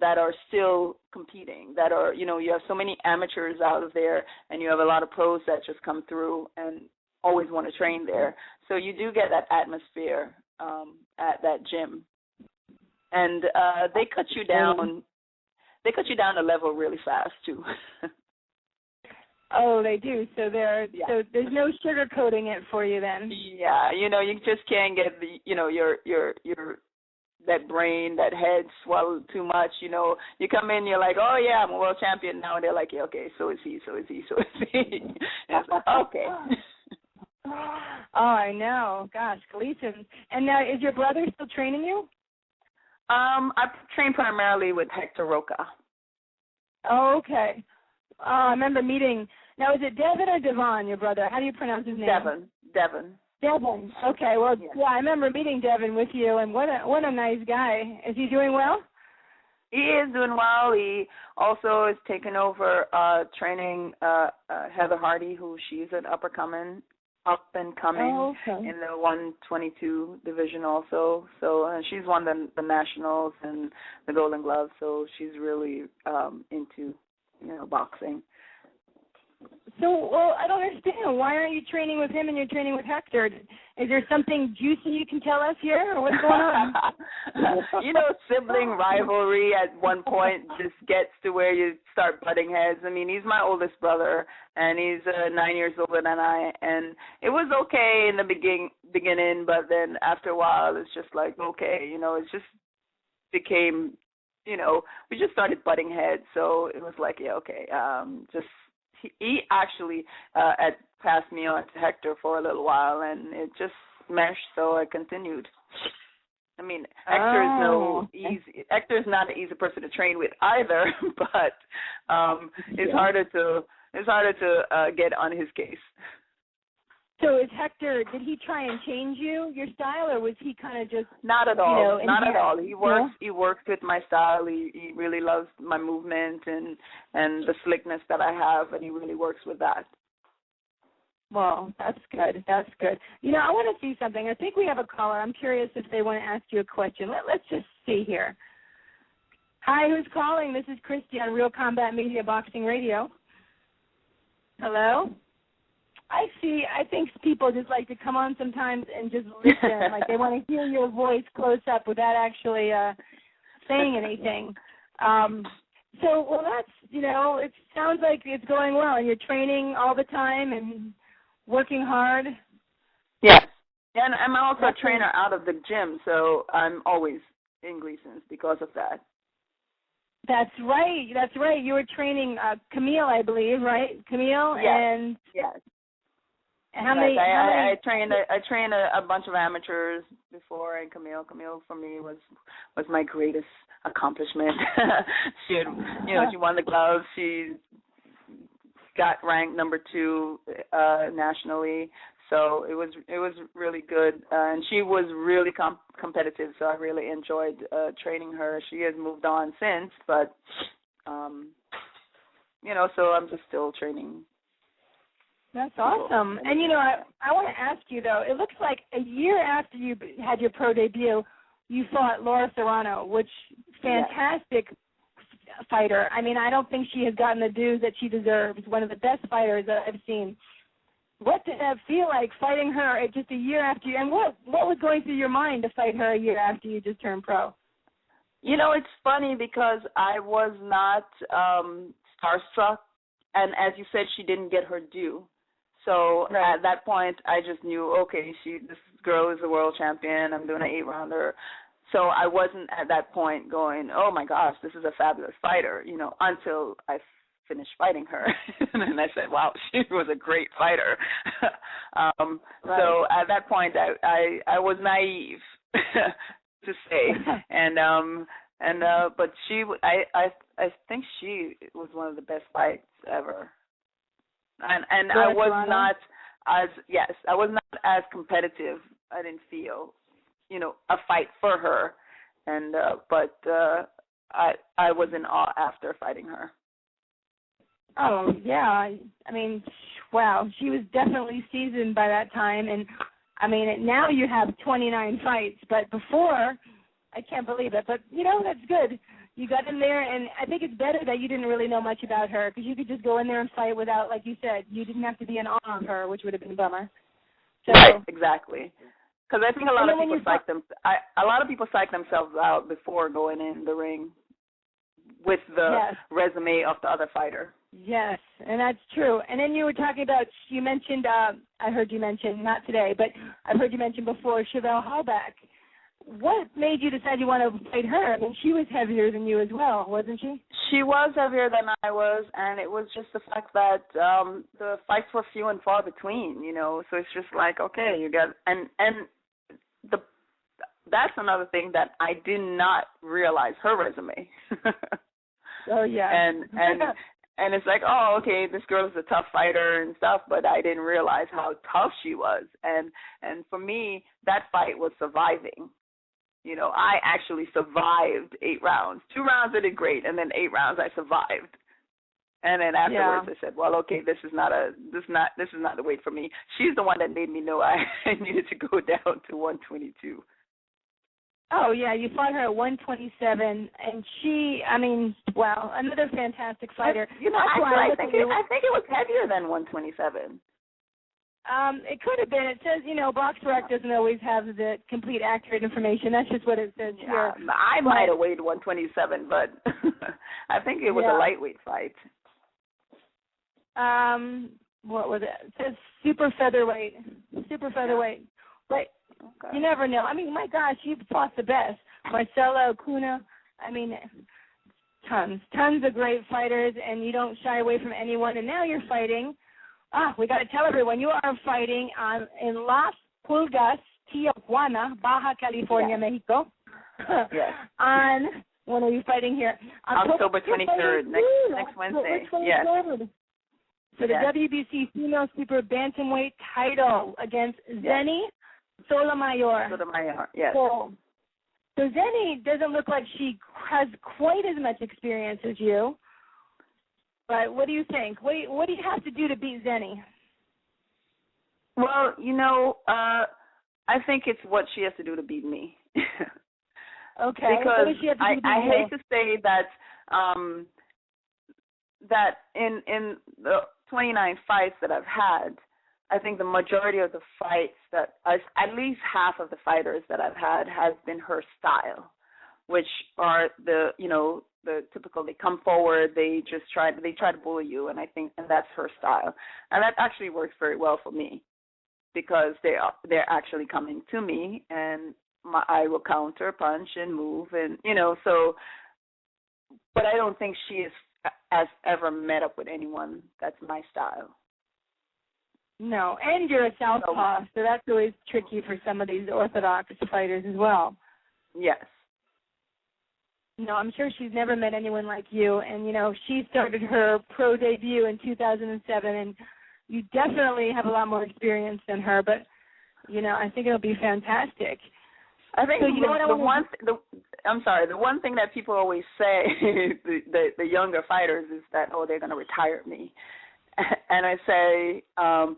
that are still competing, that are, you have so many amateurs out of there, and you have a lot of pros that just come through, and always want to train there. So you do get that atmosphere at that gym. And they cut you down. They cut you down a level really fast too. Oh, they do. So so there's no sugarcoating it for you then. Yeah, you just can't get your that brain, that head swallowed too much. You come in, you're like, oh yeah, I'm a world champion now, and they're like, yeah, okay, so is he. It's like, okay. Oh, I know. Gosh, Galicians. And now, is your brother still training you? I train primarily with Hector Roca. Oh, okay. I remember meeting. Now, is it Devin or Devon, your brother? How do you pronounce his name? Devin. Okay. Well, yeah, I remember meeting Devin with you, and what a nice guy. Is he doing well? He is doing well. He also is taking over training Heather Hardy, who she's an up and coming in the 122 division also. So she's won the nationals and the Golden Glove. So she's really into boxing. So, well, I don't understand. Why aren't you training with him and you're training with Hector? Is there something juicy you can tell us here, or what's going on? Sibling rivalry at one point just gets to where you start butting heads. I mean, he's my oldest brother, and he's 9 years older than I, and it was okay in the beginning, but then after a while, it's just like, okay, it just became, we just started butting heads, so it was like, yeah, okay, he actually passed me on to Hector for a little while, and it just meshed, so I continued. I mean, Hector's not an easy person to train with either, but it's harder to get on his case. So is Hector, did he try and change your style, or was he kind of just... Not at all. Not at all. He works with my style. He really loves my movement and the slickness that I have, and he really works with that. Well, that's good. That's good. I want to see something. I think we have a caller. I'm curious if they want to ask you a question. Let's just see here. Hi, who's calling? This is Christy on Real Combat Media Boxing Radio. Hello? I think people just like to come on sometimes and just listen, like they want to hear your voice close up without actually saying anything. So, that's, it sounds like it's going well, and you're training all the time and working hard. Yes, and I'm also a trainer out of the gym, so I'm always in Gleason's because of that. That's right. You were training Camille, I believe, right? Camille? Yes. And yes. How many? I trained a bunch of amateurs before, and Camille for me was my greatest accomplishment. She had, she won the gloves. She got ranked number 2 nationally. So it was really good, and she was really competitive. So I really enjoyed training her. She has moved on since, but so I'm just still training. That's awesome. And, I want to ask you, though, it looks like a year after you had your pro debut, you fought Laura Serrano, which fantastic fighter. I mean, I don't think she has gotten the dues that she deserves, one of the best fighters that I've seen. What did that feel like, fighting her just a year after you? And what was going through your mind to fight her a year after you just turned pro? It's funny because I was not starstruck, and as you said, she didn't get her due. So at that point, I just knew, okay, this girl is a world champion. I'm doing an 8-rounder. So I wasn't at that point going, oh, my gosh, this is a fabulous fighter, until I finished fighting her. And then I said, wow, she was a great fighter. So at that point, I was naive to say. But I think she was one of the best fights ever. And I was not as competitive. I didn't feel, a fight for her, and but I was in awe after fighting her. Oh yeah, I mean, wow, she was definitely seasoned by that time, and I mean now you have 29 fights, but before, I can't believe it. But that's good. You got in there, and I think it's better that you didn't really know much about her, because you could just go in there and fight without, like you said, you didn't have to be in awe of her, which would have been a bummer. So, right, exactly. Because I think a lot of people psych themselves out before going in the ring with the resume of the other fighter. Yes, and that's true. And then you were talking about, you mentioned, I heard you mention, not today, but I've heard you mention before, Chevelle Hallback. What made you decide you want to fight her? I mean, she was heavier than you as well, wasn't she? She was heavier than I was, and it was just the fact that the fights were few and far between, you know. So it's just like, okay, you got, and that's another thing that I did not realize, her resume. Oh yeah. And it's like, oh, okay, this girl is a tough fighter and stuff, but I didn't realize how tough she was. And for me, that fight was surviving. You know, I actually survived 8 rounds. 2 rounds I did great, and then 8 rounds I survived. And then afterwards I said, well, okay, this is not the weight for me. She's the one that made me know I needed to go down to 122. Oh, yeah, you fought her at 127, and she, I mean, wow, another fantastic fighter. You know, I think it was heavier than 127. It could have been. It says, you know, BoxRec doesn't always have the complete, accurate information. That's just what it says here. I might have weighed 127, but I think it was a lightweight fight. What was it? It says super featherweight. But you never know. I mean, my gosh, you've fought the best. Marcelo, Kuna, I mean, tons of great fighters, and you don't shy away from anyone. And now you're fighting. We got to tell everyone, you are fighting in Las Pulgas, Tijuana, Baja California, Mexico. Yes. When are you fighting here? October 23rd, next Wednesday. Yes. For the WBC Female Super Bantamweight title against Zeni Sotomayor. Yes. So Zeni doesn't look like she has quite as much experience as you. But what do you think? What do you have to do to beat Zeni? Well, you know, I think it's what she has to do to beat me. Okay. Because I hate to say that that in the 29 fights that I've had, I think the majority of the fights that at least half of the fighters that I've had has been her style, which are the typical, they come forward, they try to bully you, and that's her style. And that actually works very well for me because they're actually coming to me, and I will counter, punch, and move, and so. But I don't think she has ever met up with anyone that's my style. No, and you're a southpaw, so that's always tricky for some of these orthodox fighters as well. Yes. No, I'm sure she's never met anyone like you. And, she started her pro debut in 2007, and you definitely have a lot more experience than her. But, I think it'll be fantastic. I think the one thing that people always say, the younger fighters, is that, they're going to retire me. And I say, don't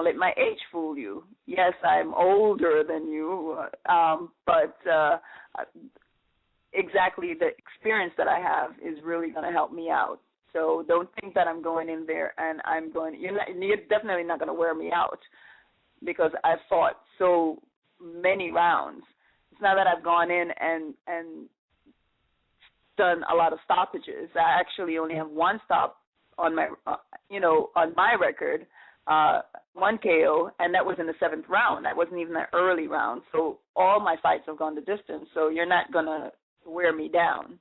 let my age fool you. Yes, I'm older than you, but exactly the experience that I have is really going to help me out. So don't think that I'm going in there and you're definitely not going to wear me out because I've fought so many rounds. It's not that I've gone in and done a lot of stoppages. I actually only have one stop on my, on my record, 1 KO, and that was in the 7th round. That wasn't even an early round. So all my fights have gone the distance. So you're not going to wear me down.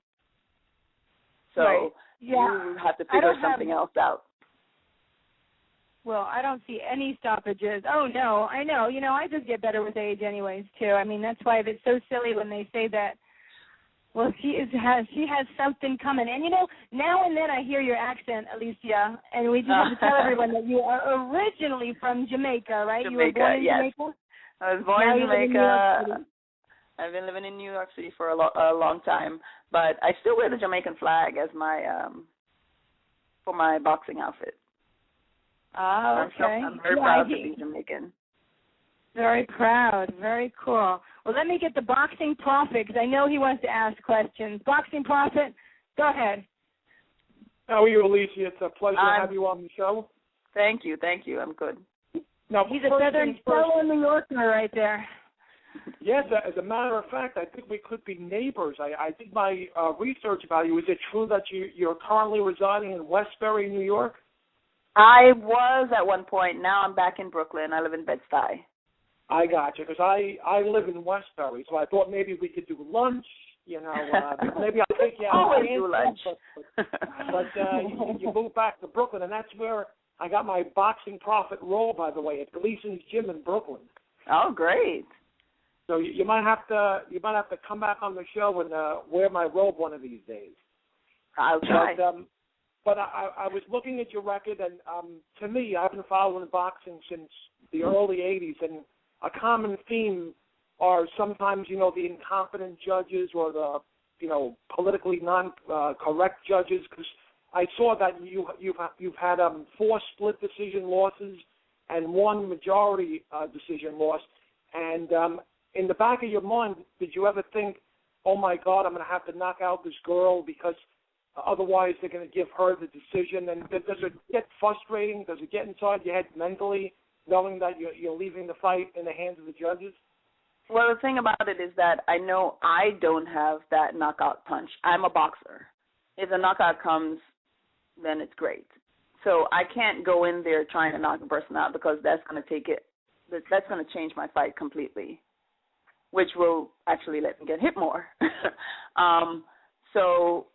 So you have to figure something else out. Well, I don't see any stoppages. Oh, no, I know. I just get better with age anyways, too. I mean, that's why it's so silly when they say that. Well, she has something coming. And, now and then I hear your accent, Alicia, and we just have to tell everyone that you are originally from Jamaica, right? Jamaica, you were born in Jamaica? I was born in Jamaica. I've been living in New York City for a long time, but I still wear the Jamaican flag as my for my boxing outfit. Oh, okay. I'm very proud to be Jamaican. Very proud. Very cool. Well, let me get the Boxing Prophet because I know he wants to ask questions. Boxing Prophet, go ahead. How are you, Alicia? It's a pleasure to have you on the show. Thank you. I'm good. Now, He's a Southern fellow New Yorker right there. Yes, as a matter of fact, I think we could be neighbors. I think my research value, is it true that you're currently residing in Westbury, New York? I was at one point. Now I'm back in Brooklyn. I live in Bed-Stuy. I got you, because I live in Westbury, so I thought maybe we could do lunch. Maybe I'll take you out. Always do lunch. But you moved back to Brooklyn, and that's where I got my boxing profit role, by the way, at Gleason's Gym in Brooklyn. Oh, great. So you might have to come back on the show and wear my robe one of these days. I'll try. But I was looking at your record, and to me, I've been following boxing since the early '80s, and a common theme are sometimes the incompetent judges or the politically non-correct judges. Because I saw that you've had 4 split decision losses and 1 majority decision loss, and in the back of your mind, did you ever think, oh, my God, I'm going to have to knock out this girl because otherwise they're going to give her the decision? And does it get frustrating? Does it get inside your head mentally, knowing that you're leaving the fight in the hands of the judges? Well, the thing about it is that I know I don't have that knockout punch. I'm a boxer. If the knockout comes, then it's great. So I can't go in there trying to knock a person out because that's going to change my fight completely, which will actually let me get hit more. So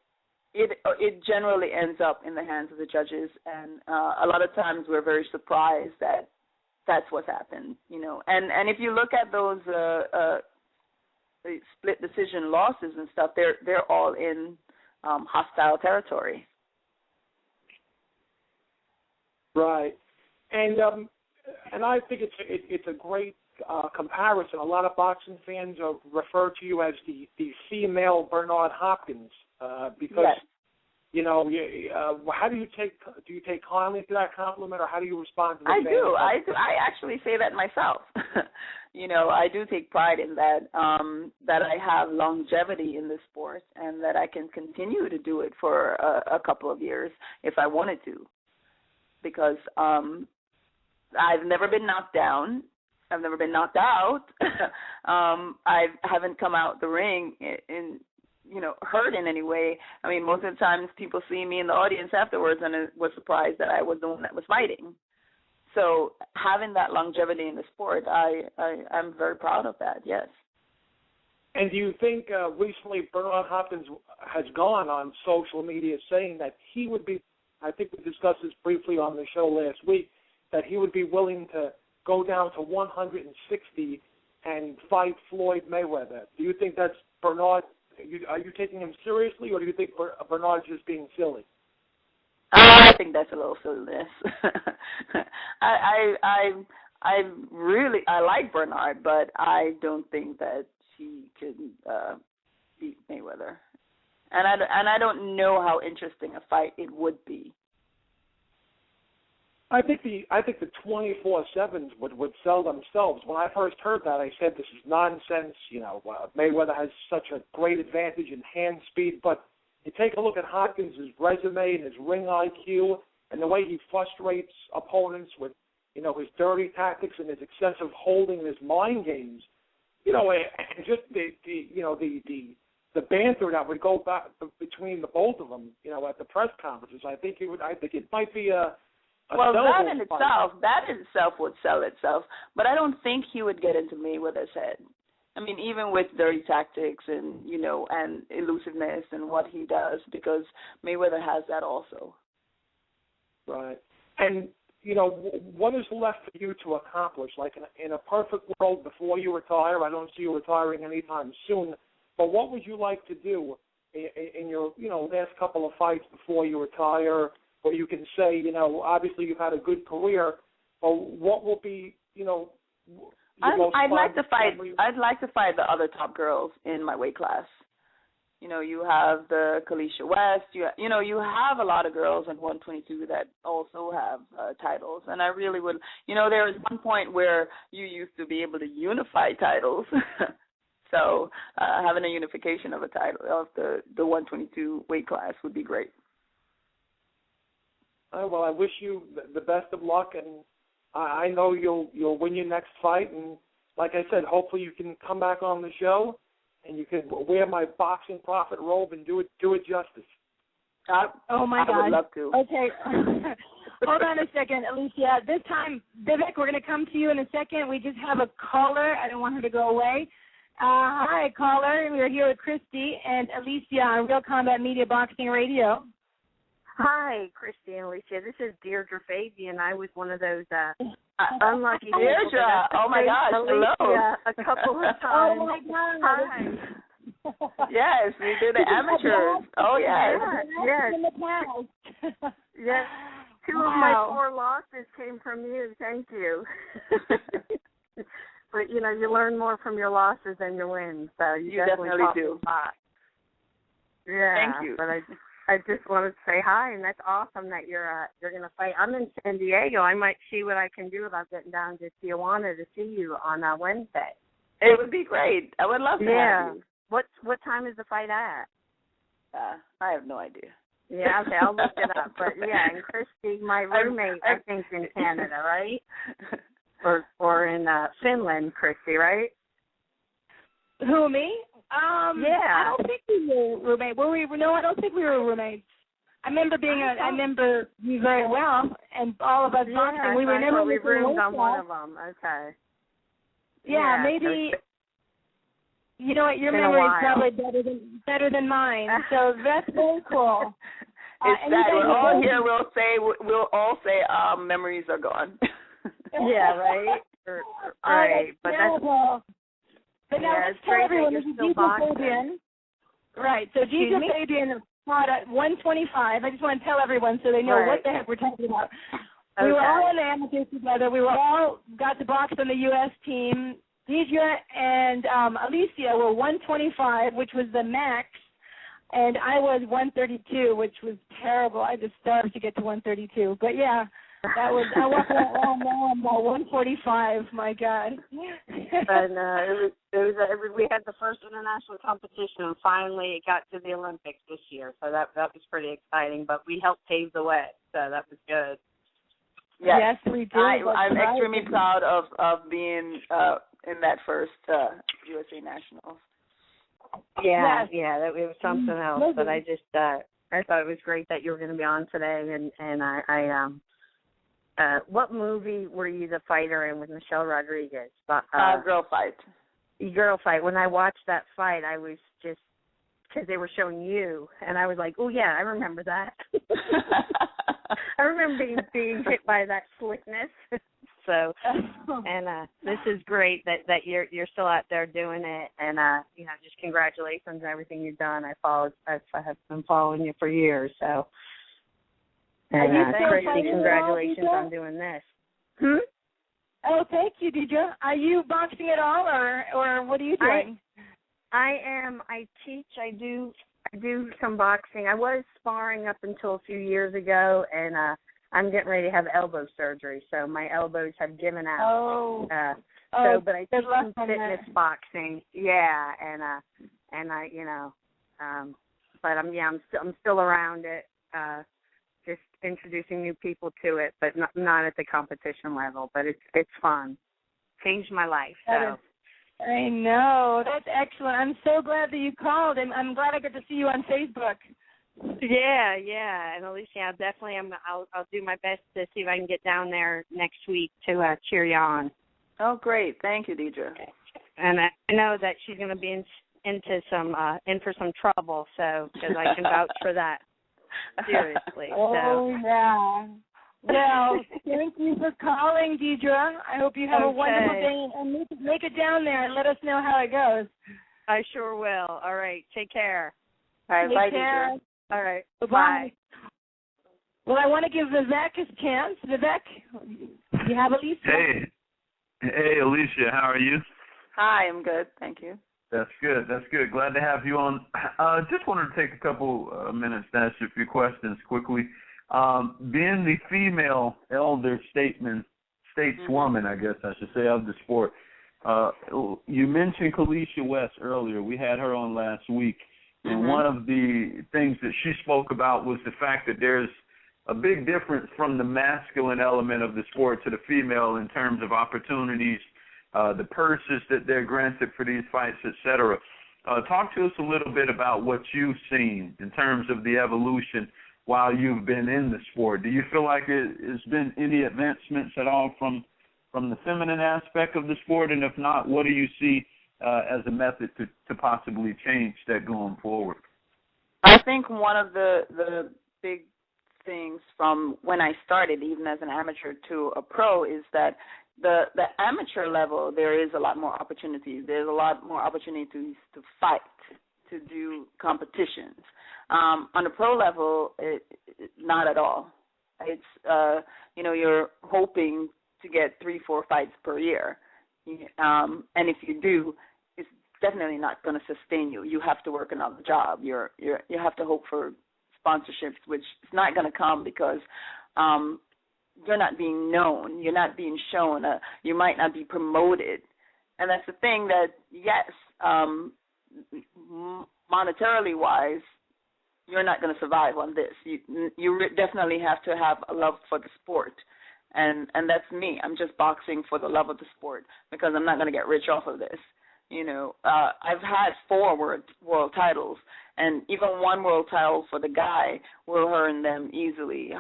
it generally ends up in the hands of the judges, and a lot of times we're very surprised that that's what's happened, And if you look at those split decision losses and stuff, they're all in hostile territory. Right, and I think it's a great comparison. A lot of boxing fans refer to you as the female Bernard Hopkins because how do you take kindly to that compliment, or how do you respond to the fans? I do. I actually say that myself. I do take pride in that that I have longevity in this sport and that I can continue to do it for a couple of years if I wanted to, because I've never been knocked down. I've never been knocked out. I haven't come out the ring in hurt in any way. I mean, most of the times people see me in the audience afterwards and was surprised that I was the one that was fighting. So having that longevity in the sport, I'm very proud of that, yes. And do you think recently Bernard Hopkins has gone on social media saying that he would be, I think we discussed this briefly on the show last week, that he would be willing to go down to 160 and fight Floyd Mayweather? Do you think that's Bernard? Are you taking him seriously, or do you think Bernard's just being silly? I think that's a little silliness. I really like Bernard, but I don't think that he could beat Mayweather, and I don't know how interesting a fight it would be. I think the 24/7s would sell themselves. When I first heard that, I said this is nonsense. Mayweather has such a great advantage in hand speed, but you take a look at Hopkins' resume and his ring IQ and the way he frustrates opponents with, his dirty tactics and his excessive holding and his mind games. And just the banter that would go back between the both of them, at the press conferences. I think it might be a well, that in itself would sell itself, but I don't think he would get into Mayweather's head. I mean, even with dirty tactics and and elusiveness and what he does, because Mayweather has that also. Right. And what is left for you to accomplish? Like in a perfect world, before you retire, I don't see you retiring anytime soon. But what would you like to do in your last couple of fights before you retire? Where you can say, obviously you've had a good career, but what will be, I'd like to fight. I'd like to fight the other top girls in my weight class. You have the Alicia West. You have a lot of girls in 122 that also have titles, and I really would. There was one point where you used to be able to unify titles. So having a unification of a title of the 122 weight class would be great. Well, I wish you the best of luck, and I know you'll win your next fight, and like I said, hopefully you can come back on the show, and you can wear my boxing prophet robe and do it justice. Oh my God! I would love to. Okay, hold on a second, Alicia. This time, Vivek, we're going to come to you in a second. We just have a caller. I don't want her to go away. Hi, caller. We're here with Christy and Alicia on Real Combat Media Boxing Radio. Hi, Christy and Alicia. This is Deirdre Fabian. I was one of those unlucky people. Deirdre, oh my gosh, Alicia hello. a couple of times. Oh my God. Hi. Yes, we do the amateurs. Oh, yes. Yes. In the past. Yes. Two of my 4 losses came from you. Thank you. But, you learn more from your losses than your wins. So you definitely do. Yeah. Thank you. But I just wanted to say hi, and that's awesome that you're going to fight. I'm in San Diego. I might see what I can do about getting down to Tijuana to see you on Wednesday. It would be great. I would love to have you. What time is the fight at? I have no idea. Yeah, okay, I'll look it up. But yeah, and Christy, my roommate, I think in Canada, right? Or in Finland, Christy, right? Who, me? Yeah. I don't think we were roommates. No, I don't think we were roommates. I remember you very well, and all of us boxing. We were never roomed on one of them. Okay. Yeah, maybe. You know what? Your memory is probably better than mine. So that's very cool. It's that we're all here. We'll all say memories are gone. Yeah, right. Right, but terrible. But now let's tell everyone this is Deidre Fabian. Right. So Deidre Fabian fought at 125. I just want to tell everyone so they know what the heck we're talking about. Okay. We were all in the amateurs together. We were all got to box on the U.S. team. Deidre and Alicia were 125, which was the max, and I was 132, which was terrible. I just starved to get to 132. But yeah, that was I walked around about 145. My God. And we had the first international competition, and finally it got to the Olympics this year. So that was pretty exciting. But we helped pave the way, so that was good. Yes, we did. I'm extremely proud of being in that first USA Nationals. Yeah, it was something else. But I just I thought it was great that you were going to be on today. And I what movie were you the fighter in with Michelle Rodriguez? Girl Fight. Girl Fight. When I watched that fight, I was just because they were showing you, and I was like, oh yeah, I remember that. I remember being hit by that slickness. So, and this is great that you're still out there doing it, and just congratulations on everything you've done. I have been following you for years, so. And Christy, congratulations on doing this. Oh, thank you, Deidre. Are you boxing at all, or what are you doing? I am. I teach. I do some boxing. I was sparring up until a few years ago, and I'm getting ready to have elbow surgery, so my elbows have given out. But I teach some fitness boxing. Yeah, and I but I'm still around it. Just introducing new people to it, but not at the competition level. But it's fun. Changed my life. So. I know. That's excellent. I'm so glad that you called, and I'm glad I got to see you on Facebook. Yeah. And Alicia, I'll do my best to see if I can get down there next week to cheer you on. Oh, great. Thank you, Deidre. And I know that she's going to be in for some trouble, so because I can vouch for that. Seriously. Yeah. Well, thank you for calling, Deidre. I hope you have a wonderful day, and make it down there and let us know how it goes. I sure will. All right. Take care. All right. Bye, Deidre. All right. Bye. Well, I want to give Vivek a chance. Vivek, you have Alicia. Hey, Alicia. How are you? Hi, I'm good. Thank you. That's good. Glad to have you on. Just wanted to take a couple minutes to ask you a few questions quickly. Being the female elder stateswoman, I guess I should say, of the sport, you mentioned Kalisha West earlier. We had her on last week, and one of the things that she spoke about was the fact that there's a big difference from the masculine element of the sport to the female in terms of opportunities, the purses that they're granted for these fights, etc. Talk to us a little bit about what you've seen in terms of the evolution while you've been in the sport. Do you feel like there's been any advancements at all from the feminine aspect of the sport? And if not, what do you see as a method to possibly change that going forward? I think one of the big things from when I started, even as an amateur to a pro, is that the amateur level, there is a lot more opportunities. There's a lot more opportunities to fight, to do competitions. On the pro level, not at all. It's, you're hoping to get 3-4 fights per year. And if you do, it's definitely not going to sustain you. You have to work another job. You have to hope for sponsorships, which is not going to come because you're not being known. You're not being shown. You might not be promoted. And that's the thing that, yes, monetarily wise, you're not going to survive on this. You definitely have to have a love for the sport. And that's me. I'm just boxing for the love of the sport because I'm not going to get rich off of this. I've had 4 world titles, and even 1 world title for the guy will earn them easily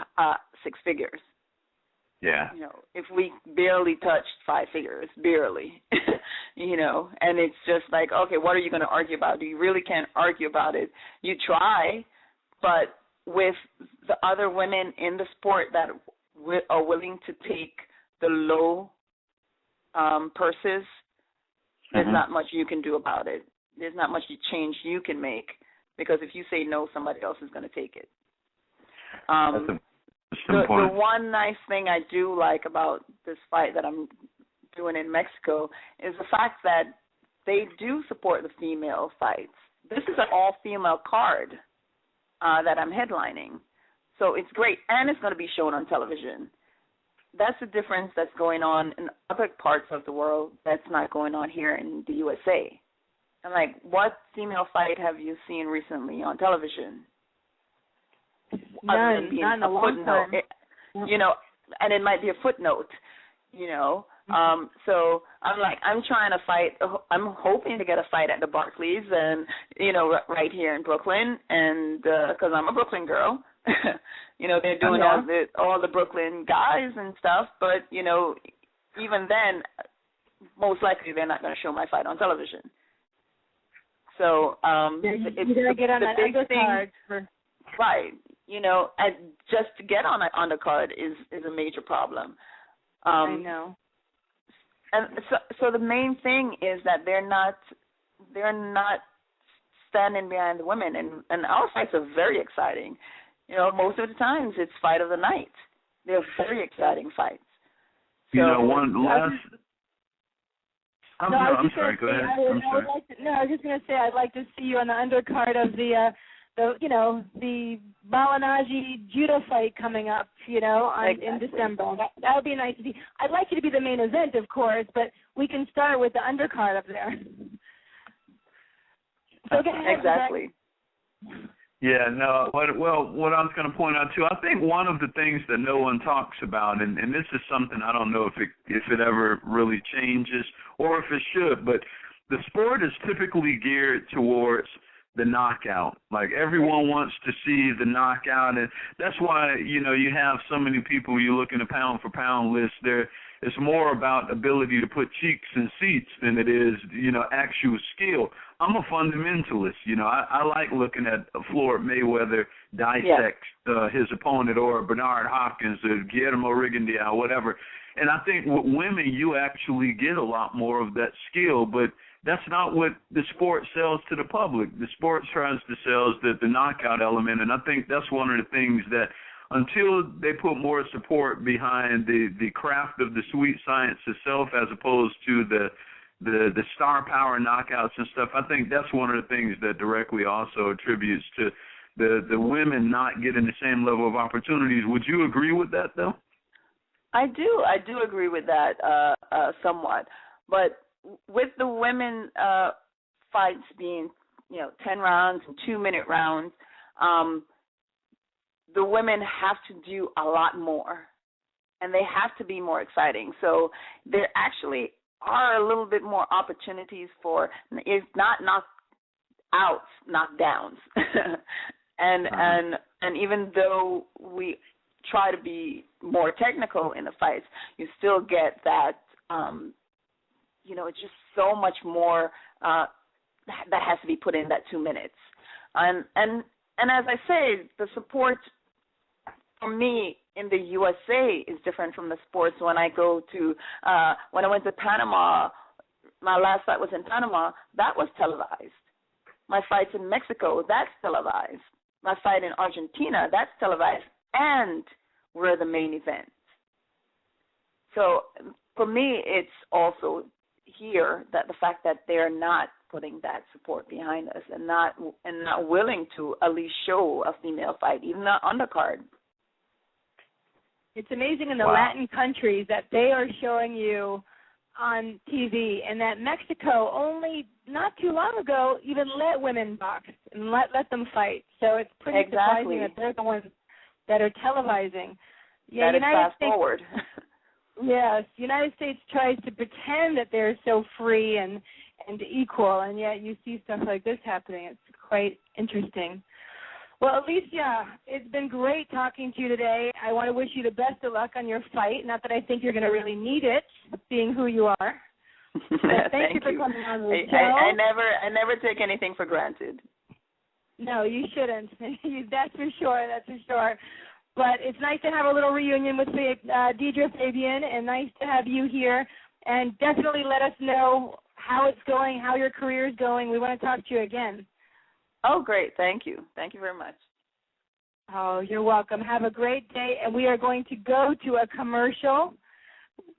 6 figures. Yeah. If we barely touched 5 figures, barely, and it's just like, okay, what are you going to argue about? You really can't argue about it. You try, but with the other women in the sport that are willing to take the low purses, there's not much you can do about it. There's not much change you can make because if you say no, somebody else is going to take it. The one nice thing I do like about this fight that I'm doing in Mexico is the fact that they do support the female fights. This is an all-female card that I'm headlining. So it's great, and it's going to be shown on television. That's the difference that's going on in other parts of the world that's not going on here in the USA. And, what female fight have you seen recently on television? None, not in a long time. And it might be a footnote, So I'm trying to fight. I'm hoping to get a fight at the Barclays and, right here in Brooklyn, and because I'm a Brooklyn girl. They're doing all the Brooklyn guys and stuff, but, even then, most likely they're not going to show my fight on television. So it's to get on the that big undercard thing, right? And just to get on an undercard is a major problem. I know. And so the main thing is that they're not standing behind the women, and our fights are very exciting. Most of the times it's fight of the night. They're very exciting fights. So, one last. I'm sorry. Go ahead. I was just going to say I'd like to see you on the undercard of the Balanaji judo fight coming up. In December. That would be nice to see. I'd like you to be the main event, of course, but we can start with the undercard up there. So go ahead. Exactly. Yeah, no, what I was going to point out, too, I think one of the things that no one talks about, and this is something I don't know if it ever really changes or if it should, but the sport is typically geared towards the knockout. Everyone wants to see the knockout, and that's why, you have so many people, you look in a pound-for-pound list, it's more about ability to put cheeks in seats than it is, actual skill. I'm a fundamentalist. I like looking at Floyd Mayweather dissect his opponent, or Bernard Hopkins, or Guillermo Rigondeaux, whatever. And I think with women, you actually get a lot more of that skill, but that's not what the sport sells to the public. The sport tries to sell the knockout element, and I think that's one of the things that until they put more support behind the craft of the sweet science itself as opposed to the star power knockouts and stuff, I think that's one of the things that directly also attributes to the women not getting the same level of opportunities. Would you agree with that, though? I do agree with that somewhat. But with the women fights being, 10 rounds and 2-minute rounds, the women have to do a lot more, and they have to be more exciting. So there actually are a little bit more opportunities for, if not knockouts, knockdowns. And even though we try to be more technical in the fights, you still get that, it's just so much more that has to be put in that 2 minutes. And as I say, the support for me in the USA is different from the sports when I go to, when I went to Panama, my last fight was in Panama, that was televised. My fights in Mexico, that's televised. My fight in Argentina, that's televised, and we're the main event. So for me, it's also here that the fact that they're not putting that support behind us and not willing to at least show a female fight, even an undercard. It's amazing in the Latin countries that they are showing you on TV, and that Mexico only not too long ago even let women box and let them fight. So it's pretty surprising that they're the ones that are televising. Yeah, that is fast forward. Yes, the United States tries to pretend that they're so free and equal, and yet you see stuff like this happening. It's quite interesting. Well, Alicia, it's been great talking to you today. I want to wish you the best of luck on your fight. Not that I think you're going to really need it, being who you are. Thank you for coming on the show. I never take anything for granted. No, you shouldn't. That's for sure. That's for sure. But it's nice to have a little reunion with Deidre Fabian, and nice to have you here. And definitely let us know how it's going, how your career is going. We want to talk to you again. Oh, great. Thank you. Thank you very much. Oh, you're welcome. Have a great day. And we are going to go to a commercial.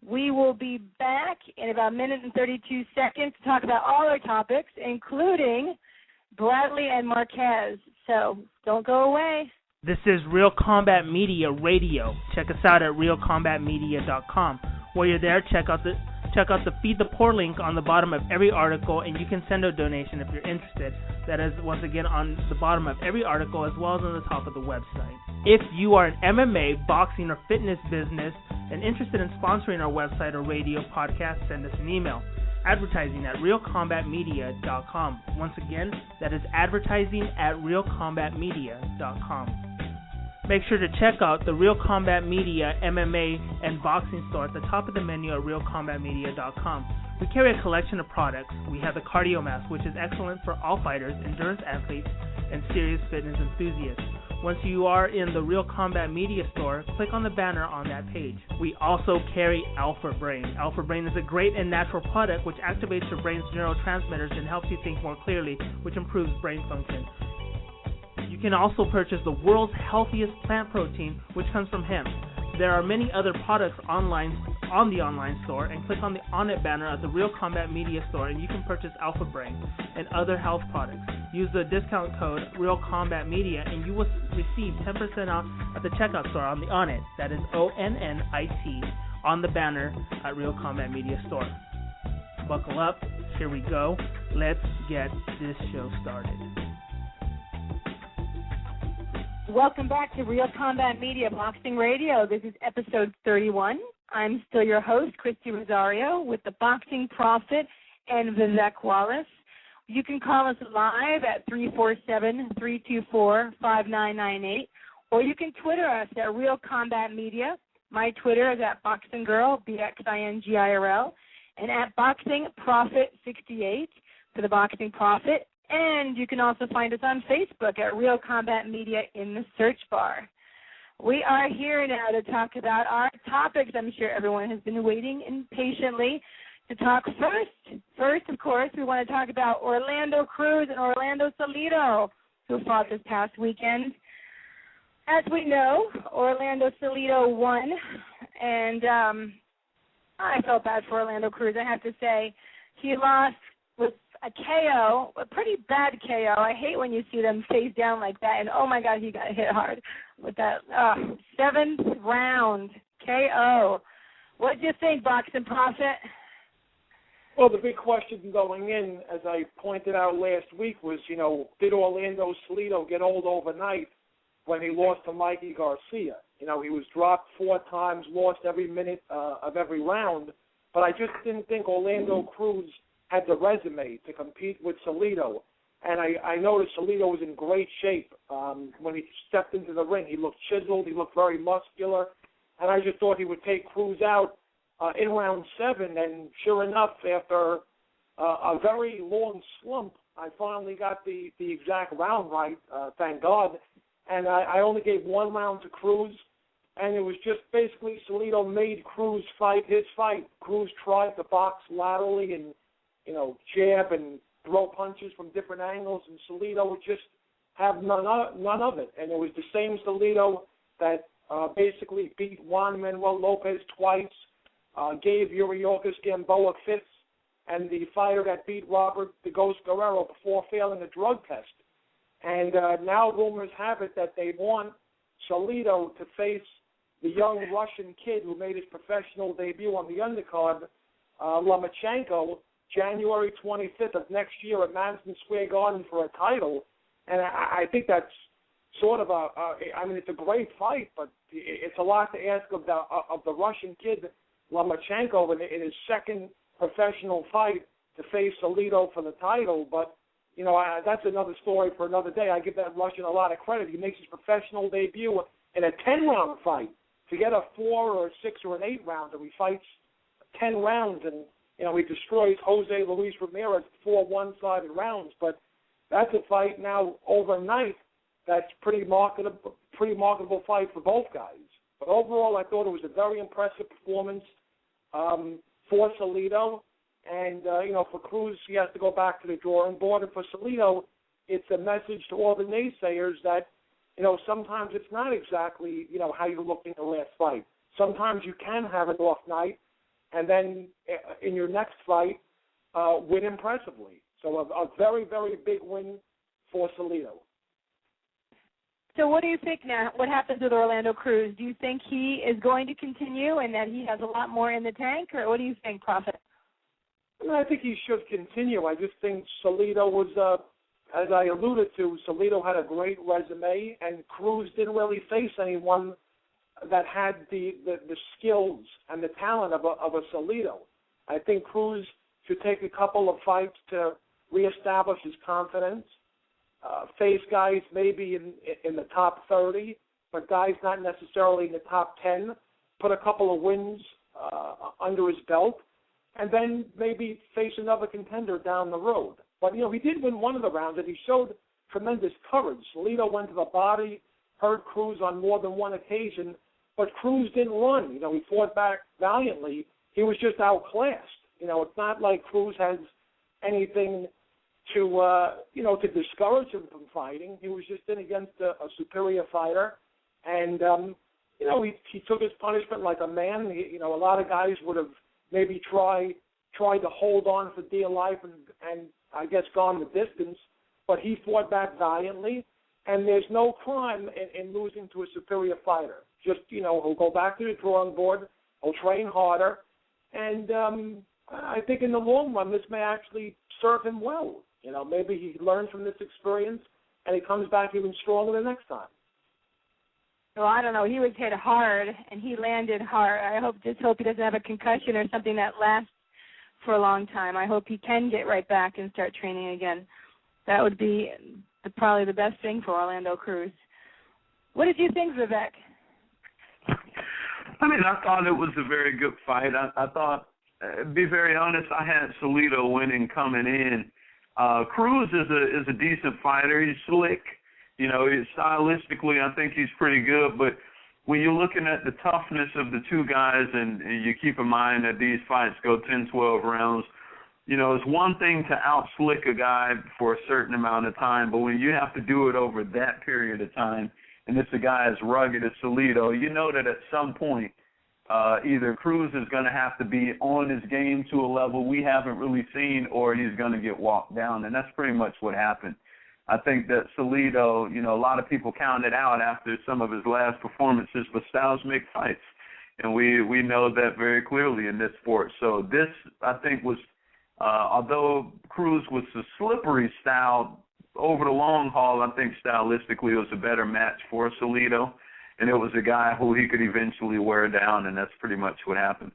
We will be back in about a minute and 32 seconds to talk about all our topics, including Bradley and Marquez. So don't go away. This is Real Combat Media Radio. Check us out at realcombatmedia.com. While you're there, check out the Feed the Poor link on the bottom of every article, and you can send a donation if you're interested. That is, once again, on the bottom of every article as well as on the top of the website. If you are an MMA, boxing, or fitness business and interested in sponsoring our website or radio podcast, send us an email. Advertising at realcombatmedia.com. Once again, that is advertising at realcombatmedia.com. Make sure to check out the Real Combat Media MMA and boxing store at the top of the menu at realcombatmedia.com. We carry a collection of products. We have the Cardio Mask, which is excellent for all fighters, endurance athletes, and serious fitness enthusiasts. Once you are in the Real Combat Media store, click on the banner on that page. We also carry Alpha Brain. Alpha Brain is a great and natural product which activates your brain's neurotransmitters and helps you think more clearly, which improves brain function. You can also purchase the world's healthiest plant protein, which comes from hemp. There are many other products online on the online store, and click on the On It banner at the Real Combat Media store, and you can purchase Alpha Brain and other health products. Use the discount code Real Combat Media, and you will receive 10% off at the checkout store on the On It. That is ONNIT on the banner at Real Combat Media store. Buckle up. Here we go. Let's get this show started. Welcome back to Real Combat Media Boxing Radio. This is episode 31. I'm still your host, Christy Rosario, with the Boxing Prophet and Vivek Wallace. You can call us live at 347-324-5998, or you can Twitter us at Real Combat Media. My Twitter is at BoxingGirl, BXINGIRL, and at Boxing Prophet 68 for the Boxing Prophet. And you can also find us on Facebook at Real Combat Media in the search bar. We are here now to talk about our topics. I'm sure everyone has been waiting impatiently to talk first. First, of course, we want to talk about Orlando Cruz and Orlando Salido, who fought this past weekend. As we know, Orlando Salido won, and I felt bad for Orlando Cruz, I have to say. He lost with a KO, a pretty bad KO. I hate when you see them face down like that. And, oh, my God, he got hit hard with that 7th round KO. What did you think, Boxing Prophet? Well, the big question going in, as I pointed out last week, was, did Orlando Salido get old overnight? when he lost to Mikey Garcia. You know, he was dropped 4 times, lost every minute of every round, but I just didn't think Orlando Cruz had the resume to compete with Salido. And I noticed Salido was in great shape when he stepped into the ring. He looked chiseled. He looked very muscular. And I just thought he would take Cruz out in round 7. And sure enough, after a very long slump, I finally got the exact round right, thank God. And I only gave 1 round to Cruz. And it was just basically Salido made Cruz fight his fight. Cruz tried to box laterally and, you know, jab and throw punches from different angles, and Salido would just have none of it. And it was the same Salido that basically beat Juan Manuel Lopez twice, gave Yuriorkis Gamboa fits, and the fighter that beat Robert the Ghost Guerrero before failing a drug test. And now rumors have it that they want Salido to face the young Russian kid who made his professional debut on the undercard, Lomachenko, January 25th of next year at Madison Square Garden for a title. And I think that's sort of I mean, it's a great fight, but it's a lot to ask of the Russian kid, Lomachenko, in his second professional fight to face Salido for the title. But, you know, that's another story for another day. I give that Russian a lot of credit. He makes his professional debut in a 10-round fight. To get a 4 or a 6 or an 8 rounder, he fights 10 rounds, and, you know, he destroys Jose Luis Ramirez 4 one-sided rounds. But that's a fight now overnight that's pretty marketable fight for both guys. But overall, I thought it was a very impressive performance for Salido. And, you know, for Cruz, he has to go back to the drawing board. And for Salido, it's a message to all the naysayers that, you know, sometimes it's not exactly, you know, how you looked in the last fight. Sometimes you can have an off night, and then in your next fight, win impressively. So a very, very big win for Salido. So what do you think now? What happens with Orlando Cruz? Do you think he is going to continue and that he has a lot more in the tank, or what do you think, Prophet? I think he should continue. I just think Salido was, as I alluded to, Salido had a great resume, and Cruz didn't really face anyone that had the skills and the talent of a Salido. I think Cruz should take a couple of fights to reestablish his confidence, face guys maybe in the top 30, but guys not necessarily in the top 10, put a couple of wins under his belt, and then maybe face another contender down the road. But, you know, he did win one of the rounds, and he showed tremendous courage. Salido went to the body, hurt Cruz on more than one occasion, but Cruz didn't run. You know, he fought back valiantly. He was just outclassed. You know, it's not like Cruz has anything to, you know, to discourage him from fighting. He was just in against a superior fighter, and, you know, he took his punishment like a man. You know, a lot of guys would have maybe tried to hold on for dear life and I guess gone the distance, but he fought back valiantly, and there's no crime in losing to a superior fighter. Just, you know, he'll go back to the drawing board, he'll train harder, and I think in the long run this may actually serve him well. You know, maybe he learns from this experience and he comes back even stronger the next time. Well, I don't know. He was hit hard, and he landed hard. I just hope he doesn't have a concussion or something that lasts for a long time. I hope he can get right back and start training again. That would be probably the best thing for Orlando Cruz. What did you think, Vivek? I mean, I thought it was a very good fight. I thought, to be very honest, I had Salido winning coming in. Cruz is a decent fighter. He's slick. You know, stylistically, I think he's pretty good. But when you're looking at the toughness of the two guys, and you keep in mind that these fights go 10, 12 rounds, you know, it's one thing to out-slick a guy for a certain amount of time, but when you have to do it over that period of time, and it's a guy as rugged as Salido, you know that at some point either Cruz is going to have to be on his game to a level we haven't really seen, or he's going to get walked down, and that's pretty much what happened. I think that Salido, you know, a lot of people counted out after some of his last performances, but styles make fights, and we know that very clearly in this sport. So this, I think, was, although Cruz was a slippery style over the long haul, I think stylistically it was a better match for Salido, and it was a guy who he could eventually wear down, and that's pretty much what happened.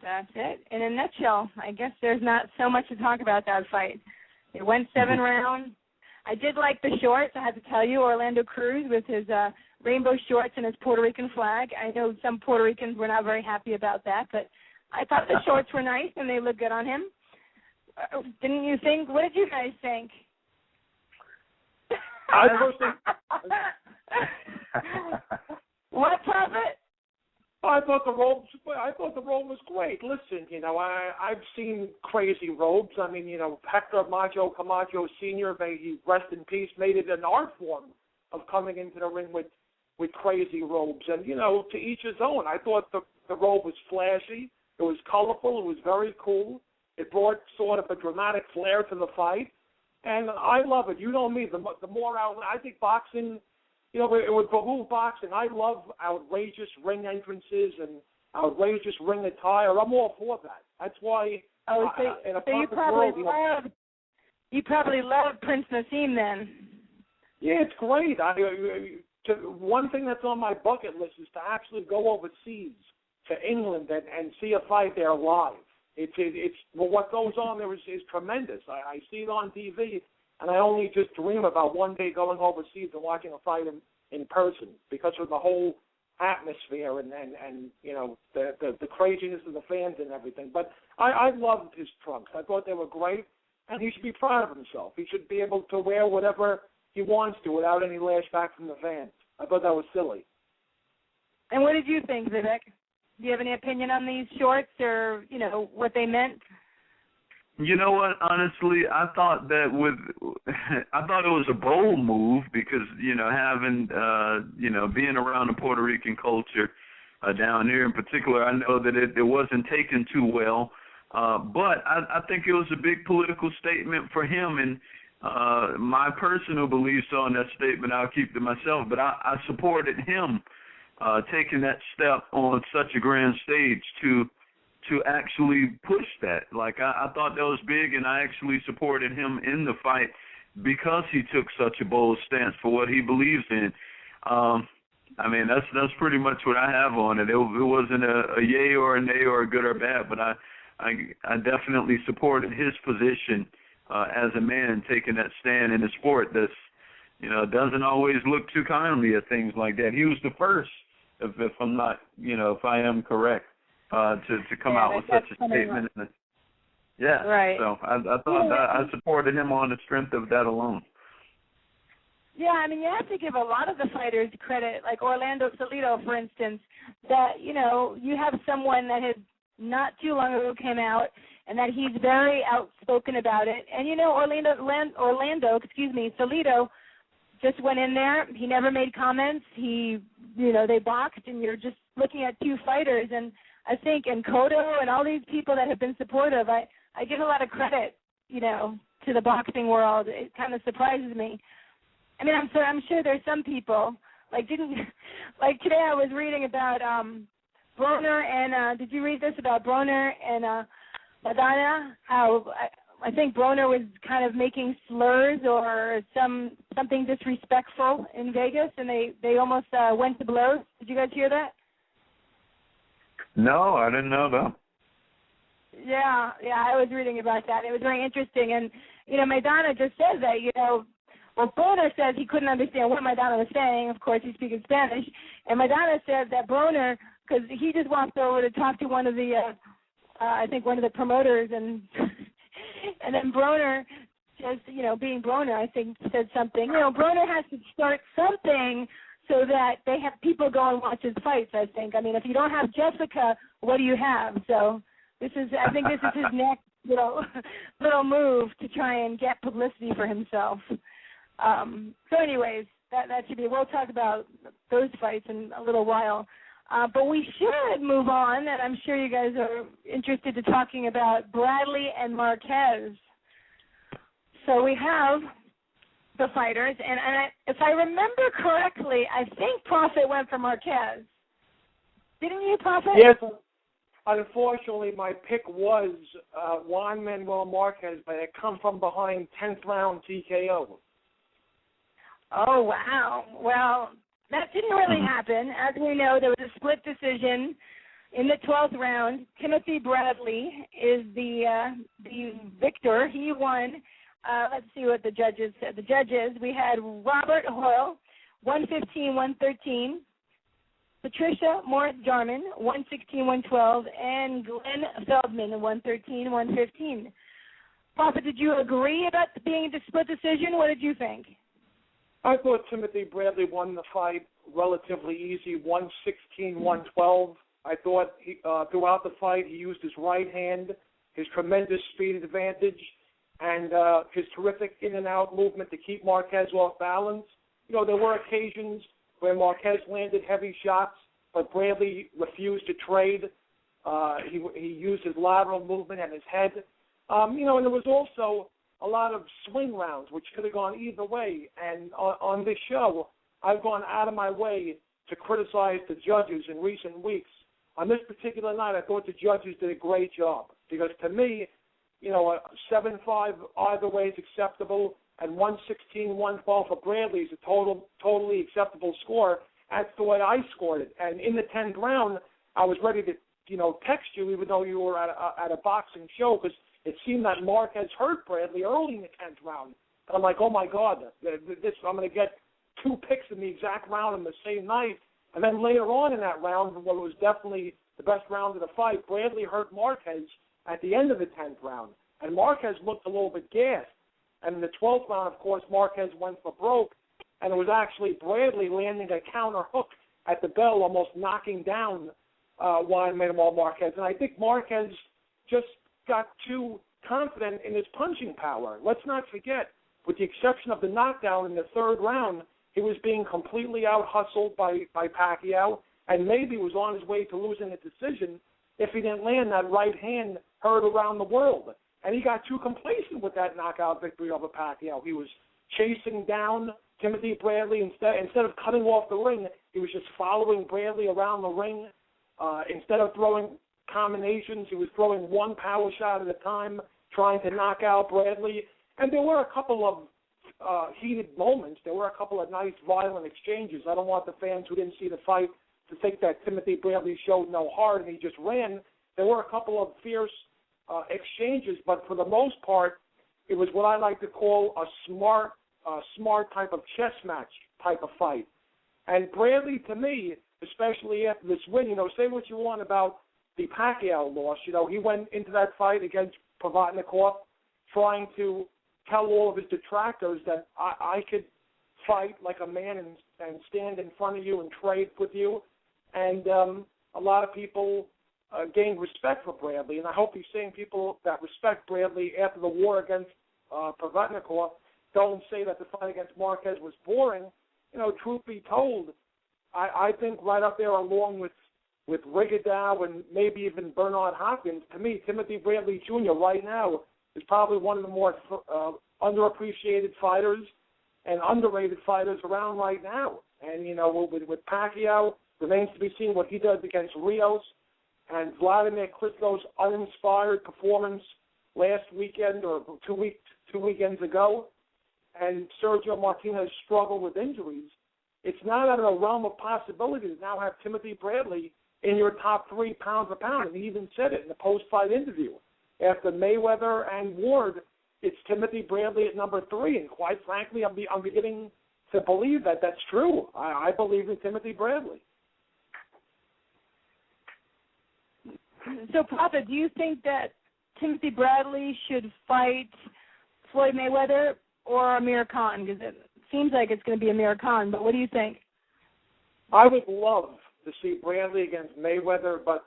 That's it. In a nutshell, I guess there's not so much to talk about that fight. It went 7 rounds. I did like the shorts, I have to tell you. Orlando Cruz with his rainbow shorts and his Puerto Rican flag. I know some Puerto Ricans were not very happy about that, but I thought the shorts were nice and they looked good on him. Didn't you think? What did you guys think? I personally, what, Prophet? I thought the robe was great. Listen, I've seen crazy robes. I mean, Hector Macho Camacho Sr., may he rest in peace, made it an art form of coming into the ring with crazy robes. And, to each his own. I thought the robe was flashy. It was colorful. It was very cool. It brought sort of a dramatic flair to the fight. And I love it. You know me. The more I think boxing, it would behoove boxing. I love outrageous ring entrances and outrageous ring attire. I'm all for that. That's why. You probably love Prince Nassim then. Yeah, it's great. One thing that's on my bucket list is to actually go overseas to England and see a fight there live. What goes on there is tremendous. I see it on TV. And I only just dream about one day going overseas and watching a fight in person because of the whole atmosphere and the craziness of the fans and everything. But I loved his trunks. I thought they were great, and he should be proud of himself. He should be able to wear whatever he wants to without any lashback from the fans. I thought that was silly. And what did you think, Vivek? Do you have any opinion on these shorts or, what they meant? You know what? Honestly, I thought it was a bold move because having being around the Puerto Rican culture down here in particular, I know that it wasn't taken too well. But I think it was a big political statement for him, and my personal beliefs on that statement I'll keep to myself. But I supported him taking that step on such a grand stage to actually push that. Like, I thought that was big, and I actually supported him in the fight because he took such a bold stance for what he believes in. I mean, that's pretty much what I have on it. It wasn't a yay or a nay or a good or bad, but I definitely supported his position as a man taking that stand in a sport that's, doesn't always look too kindly at things like that. He was the first, if I'm not, if I am correct, to come out with such a statement. Yeah, right. So I thought that I supported him on the strength of that alone. Yeah, I mean, you have to give a lot of the fighters credit, like Orlando Salido, for instance, that, you have someone that has not too long ago came out and that he's very outspoken about it. And, Salido just went in there. He never made comments. They boxed, and you're just looking at two fighters. And I think, and Cotto and all these people that have been supportive, I give a lot of credit, to the boxing world. It kind of surprises me. I mean, I'm sure there's some people, like today I was reading about Broner and, did you read this about Broner and Madonna? How I think Broner was kind of making slurs or something disrespectful in Vegas, and they almost went to blows. Did you guys hear that? No, I didn't know that. Yeah, I was reading about that. It was very interesting, and Madonna just said that, Broner says he couldn't understand what Madonna was saying. Of course, he speaks Spanish, and Madonna said that Broner, because he just walked over to talk to one of the, I think one of the promoters, and and then Broner just, being Broner, I think, said something. Broner has to start something so that they have people go and watch his fights, I think. I mean, if you don't have Jessica, what do you have? So I think this is his next little move to try and get publicity for himself. So anyways, that should be, we'll talk about those fights in a little while. But we should move on, and I'm sure you guys are interested in talking about Bradley and Marquez. So we have the fighters, and if I remember correctly, I think Prophet went for Marquez. Didn't you, Prophet? Yes. Unfortunately, my pick was Juan Manuel Marquez, but it come from behind 10th round TKO. Oh, wow. Well, that didn't really happen. As we know, there was a split decision in the 12th round. Timothy Bradley is the victor. He won. Let's see what the judges said. The judges, we had Robert Hoyle, 115-113. Patricia Morris-Jarman, 116-112, and Glenn Feldman, 113-115. Papa, did you agree about being a split decision? What did you think? I thought Timothy Bradley won the fight relatively easy, 116-112. I thought throughout the fight he used his right hand, his tremendous speed advantage, and his terrific in-and-out movement to keep Marquez off balance. You know, there were occasions where Marquez landed heavy shots, but Bradley refused to trade. He used his lateral movement and his head. You know, and there was also a lot of swing rounds, which could have gone either way. And on this show, I've gone out of my way to criticize the judges in recent weeks. On this particular night, I thought the judges did a great job because to me, you know, a 7-5 either way is acceptable, and 116-112 for Bradley is a totally acceptable score. That's the way I scored it. And in the 10th round, I was ready to, you know, text you even though you were at a boxing show because it seemed that Marquez hurt Bradley early in the 10th round. And I'm like, oh, my God, I'm going to get 2 picks in the exact round in the same night. And then later on in that round, well, it was definitely the best round of the fight, Bradley hurt Marquez at the end of the 10th round. And Marquez looked a little bit gassed. And in the 12th round, of course, Marquez went for broke. And it was actually Bradley landing a counter hook at the bell, almost knocking down Juan Manuel Marquez. And I think Marquez just got too confident in his punching power. Let's not forget, with the exception of the knockdown in the 3rd round, he was being completely out-hustled by Pacquiao and maybe was on his way to losing a decision if he didn't land that right hand heard around the world. And he got too complacent with that knockout victory over Pacquiao. He was chasing down Timothy Bradley. Instead of cutting off the ring, he was just following Bradley around the ring. Instead of throwing combinations, he was throwing one power shot at a time, trying to knock out Bradley. And there were a couple of heated moments. There were a couple of nice, violent exchanges. I don't want the fans who didn't see the fight to think that Timothy Bradley showed no heart and he just ran. There were a couple of fierce exchanges, but for the most part, it was what I like to call a smart type of chess match type of fight. And Bradley, to me, especially after this win, you know, say what you want about the Pacquiao loss. You know, he went into that fight against Provodnikov trying to tell all of his detractors that I could fight like a man and stand in front of you and trade with you. And a lot of people gained respect for Bradley, and I hope he's saying people that respect Bradley after the war against Provodnikov don't say that the fight against Marquez was boring. You know, truth be told, I think right up there along with Rigondeaux and maybe even Bernard Hopkins, to me, Timothy Bradley Jr. right now is probably one of the more underappreciated fighters and underrated fighters around right now. And, you know, with Pacquiao, remains to be seen what he does against Rios, and Vladimir Klitschko's uninspired performance last weekend or two weekends ago, and Sergio Martinez's struggle with injuries. It's not out of the realm of possibility to now have Timothy Bradley in your top 3 pound for pound. And he even said it in the post-fight interview. After Mayweather and Ward, it's Timothy Bradley at number 3. And quite frankly, I'm beginning to believe that that's true. I believe in Timothy Bradley. So, Papa, do you think that Timothy Bradley should fight Floyd Mayweather or Amir Khan? Because it seems like it's going to be Amir Khan, but what do you think? I would love to see Bradley against Mayweather, but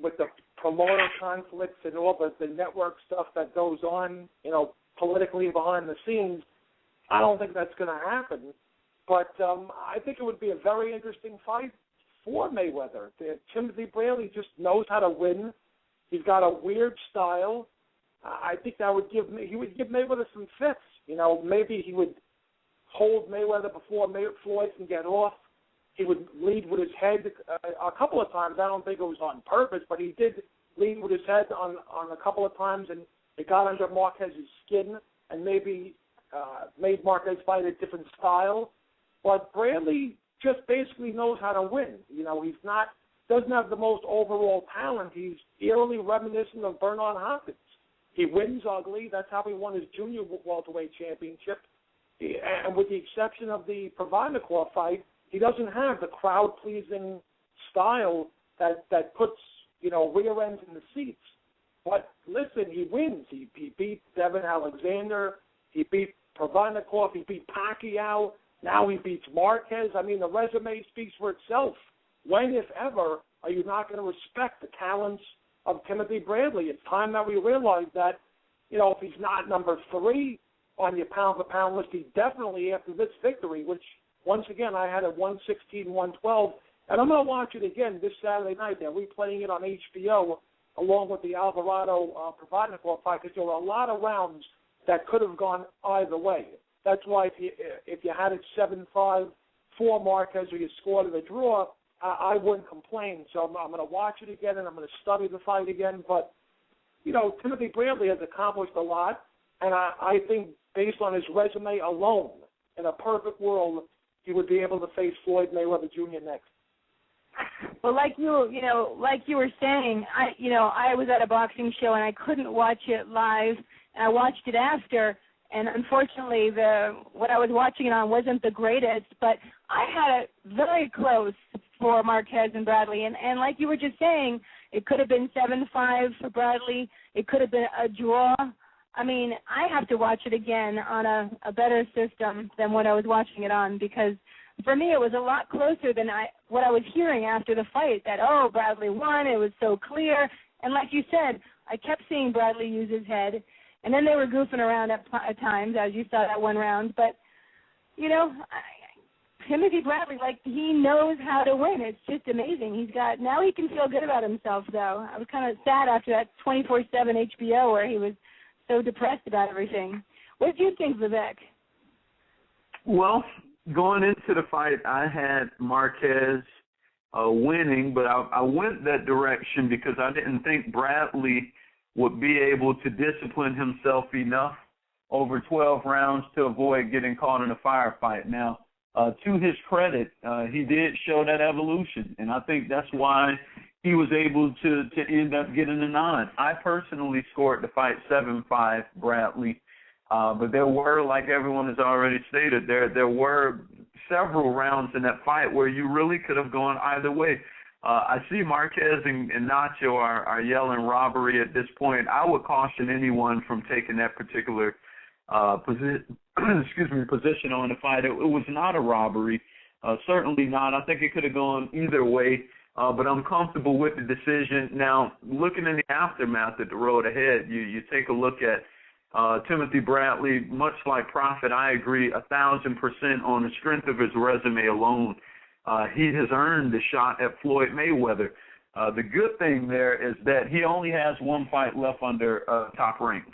with the promoter conflicts and all the network stuff that goes on, you know, politically behind the scenes, I don't think that's going to happen. But I think it would be a very interesting fight for Mayweather. Timothy Bradley just knows how to win. He's got a weird style. I think that would give Mayweather some fits. You know, maybe he would hold Mayweather before Floyd can get off, he would lead with his head a couple of times. I don't think it was on purpose, but he did lead with his head on a couple of times, and it got under Marquez's skin and maybe made Marquez fight a different style. But Bradley just basically knows how to win. You know, doesn't have the most overall talent. He's eerily reminiscent of Bernard Hopkins. He wins ugly. That's how he won his junior welterweight championship. And with the exception of the Provodnikov fight, he doesn't have the crowd-pleasing style that puts, rear ends in the seats. But listen, he wins. He beat Devin Alexander. He beat Provodnikov. He beat Pacquiao. Now he beats Marquez. I mean, the resume speaks for itself. When, if ever, are you not going to respect the talents of Timothy Bradley? It's time that we realize that, if he's not number 3 on your pound-for-pound list, he's definitely, after this victory, which, once again, I had at 116-112, and I'm going to watch it again this Saturday night. They're replaying it on HBO along with the Alvarado Provodnikov fight, because there were a lot of rounds that could have gone either way. That's why if you had it 7-5 for Marquez or you scored it a draw, I wouldn't complain. So I'm going to watch it again and I'm going to study the fight again. But, Timothy Bradley has accomplished a lot, and I think based on his resume alone, in a perfect world, he would be able to face Floyd Mayweather Jr. next. Well, like you were saying, I was at a boxing show and I couldn't watch it live, and I watched it after. And unfortunately, what I was watching it on wasn't the greatest, but I had it very close for Marquez and Bradley. And like you were just saying, it could have been 7-5 for Bradley. It could have been a draw. I mean, I have to watch it again on a better system than what I was watching it on, because for me it was a lot closer than what I was hearing after the fight, that, Bradley won, it was so clear. And like you said, I kept seeing Bradley use his head. And then they were goofing around at times, as you saw that one round. But, Timothy Bradley, he knows how to win. It's just amazing. Now he can feel good about himself, though. I was kind of sad after that 24/7 HBO where he was so depressed about everything. What do you think, Vivek? Well, going into the fight, I had Marquez winning, but I went that direction because I didn't think Bradley would be able to discipline himself enough over 12 rounds to avoid getting caught in a firefight. Now, to his credit, he did show that evolution, and I think that's why he was able to end up getting a nod. I personally scored the fight 7-5 Bradley, but there were, like everyone has already stated, there were several rounds in that fight where you really could have gone either way. I see Marquez and Nacho are yelling robbery at this point. I would caution anyone from taking that particular position on the fight. It was not a robbery, certainly not. I think it could have gone either way, but I'm comfortable with the decision. Now, looking in the aftermath at the road ahead, you take a look at Timothy Bradley. Much like Prophet, I agree 1,000% on the strength of his resume alone. He has earned the shot at Floyd Mayweather. The good thing there is that he only has one fight left under Top Rank.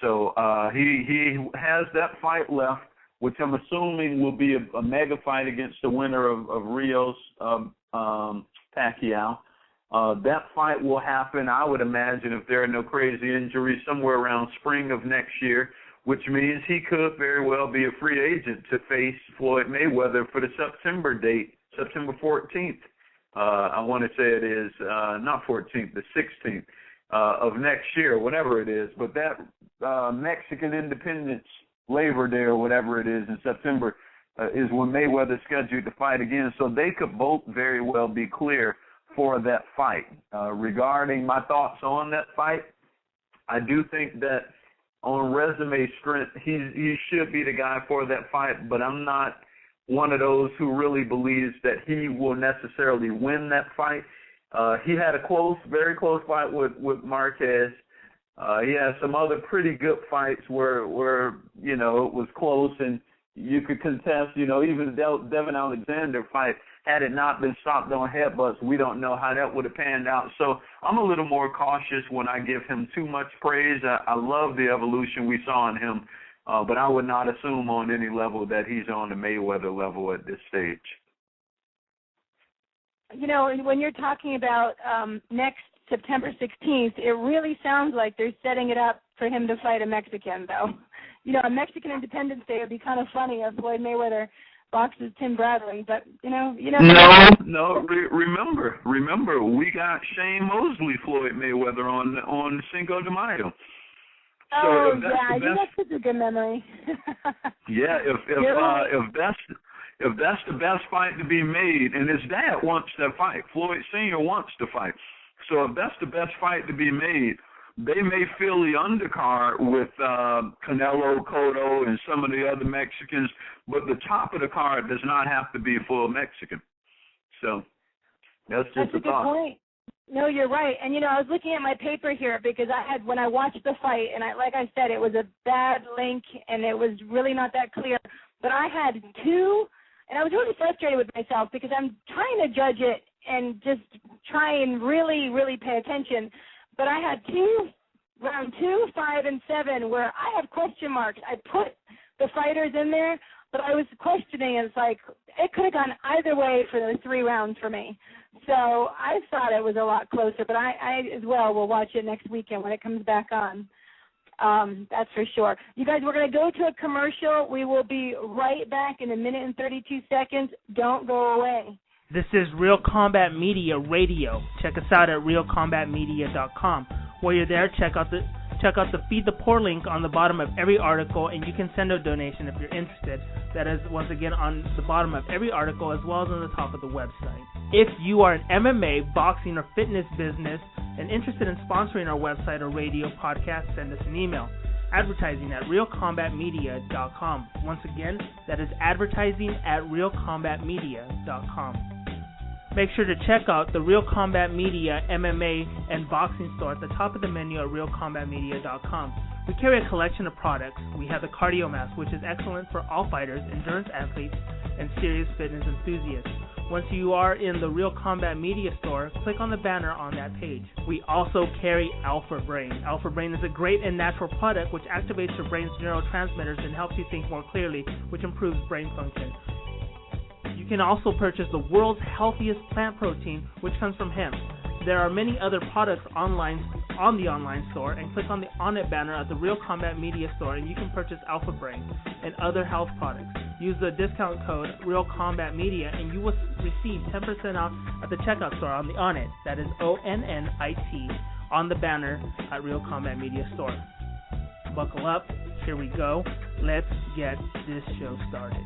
So he has that fight left, which I'm assuming will be a mega fight against the winner of Rios Pacquiao. That fight will happen, I would imagine, if there are no crazy injuries, somewhere around spring of next year, which means he could very well be a free agent to face Floyd Mayweather for the September date. September 14th, I want to say it is, not 14th, the 16th of next year, whatever it is. But that Mexican Independence Labor Day or whatever it is in September is when Mayweather's scheduled to fight again. So they could both very well be clear for that fight. Regarding my thoughts on that fight, I do think that on resume strength, he should be the guy for that fight, but I'm not one of those who really believes that he will necessarily win that fight. He had a very close fight with Marquez. He had some other pretty good fights where it was close and you could contest, even Devin Alexander fight, had it not been stopped on headbutts, we don't know how that would have panned out. So I'm a little more cautious when I give him too much praise. I love the evolution we saw in him. But I would not assume on any level that he's on the Mayweather level at this stage. you know, when you're talking about next September 16th, it really sounds like they're setting it up for him to fight a Mexican, though. You know, a Mexican Independence Day would be kind of funny if Floyd Mayweather boxes Tim Bradley, but No. Remember, we got Shane Mosley, Floyd Mayweather on Cinco de Mayo. Oh, so yeah, that's such a good memory. Yeah, if that's the best fight to be made, and his dad wants to fight, Floyd Sr. wants to fight. So if that's the best fight to be made, they may fill the undercard with Canelo, Cotto, and some of the other Mexicans, but the top of the card does not have to be full Mexican. So that's just a thought. Good point. No, you're right. And, you know, I was looking at my paper here because when I watched the fight, and like I said, it was a bad link, and it was really not that clear. But I had two, and I was really frustrated with myself because I'm trying to judge it and just try and really, really pay attention. But I had round 2, 5, and 7, where I have question marks. I put the fighters in there, but I was questioning. It's like it could have gone either way for those 3 rounds for me. So I thought it was a lot closer, but I as well will watch it next weekend when it comes back on. That's for sure. You guys, we're going to go to a commercial. We will be right back in 1 minute and 32 seconds. Don't go away. This is Real Combat Media Radio. Check us out at realcombatmedia.com. While you're there, check out the Feed the Poor link on the bottom of every article, and you can send a donation if you're interested. That is, once again, on the bottom of every article as well as on the top of the website. If you are an MMA, boxing, or fitness business and interested in sponsoring our website or radio podcast, send us an email. Advertising at realcombatmedia.com. Once again, that is advertising at realcombatmedia.com. Make sure to check out the Real Combat Media MMA and boxing store at the top of the menu at realcombatmedia.com. We carry a collection of products. We have the Cardio Mask, which is excellent for all fighters, endurance athletes, and serious fitness enthusiasts. Once you are in the Real Combat Media store, click on the banner on that page. We also carry Alpha Brain. Alpha Brain is a great and natural product which activates your brain's neurotransmitters and helps you think more clearly, which improves brain function. You can also purchase the world's healthiest plant protein, which comes from hemp. There are many other products online on the online store, and click on the On It banner at the Real Combat Media store, and you can purchase Alpha Brain and other health products. Use the discount code Real Combat Media, and you will receive 10% off at the checkout store on the On It. That is ONNIT on the banner at Real Combat Media store. Buckle up. Here we go. Let's get this show started.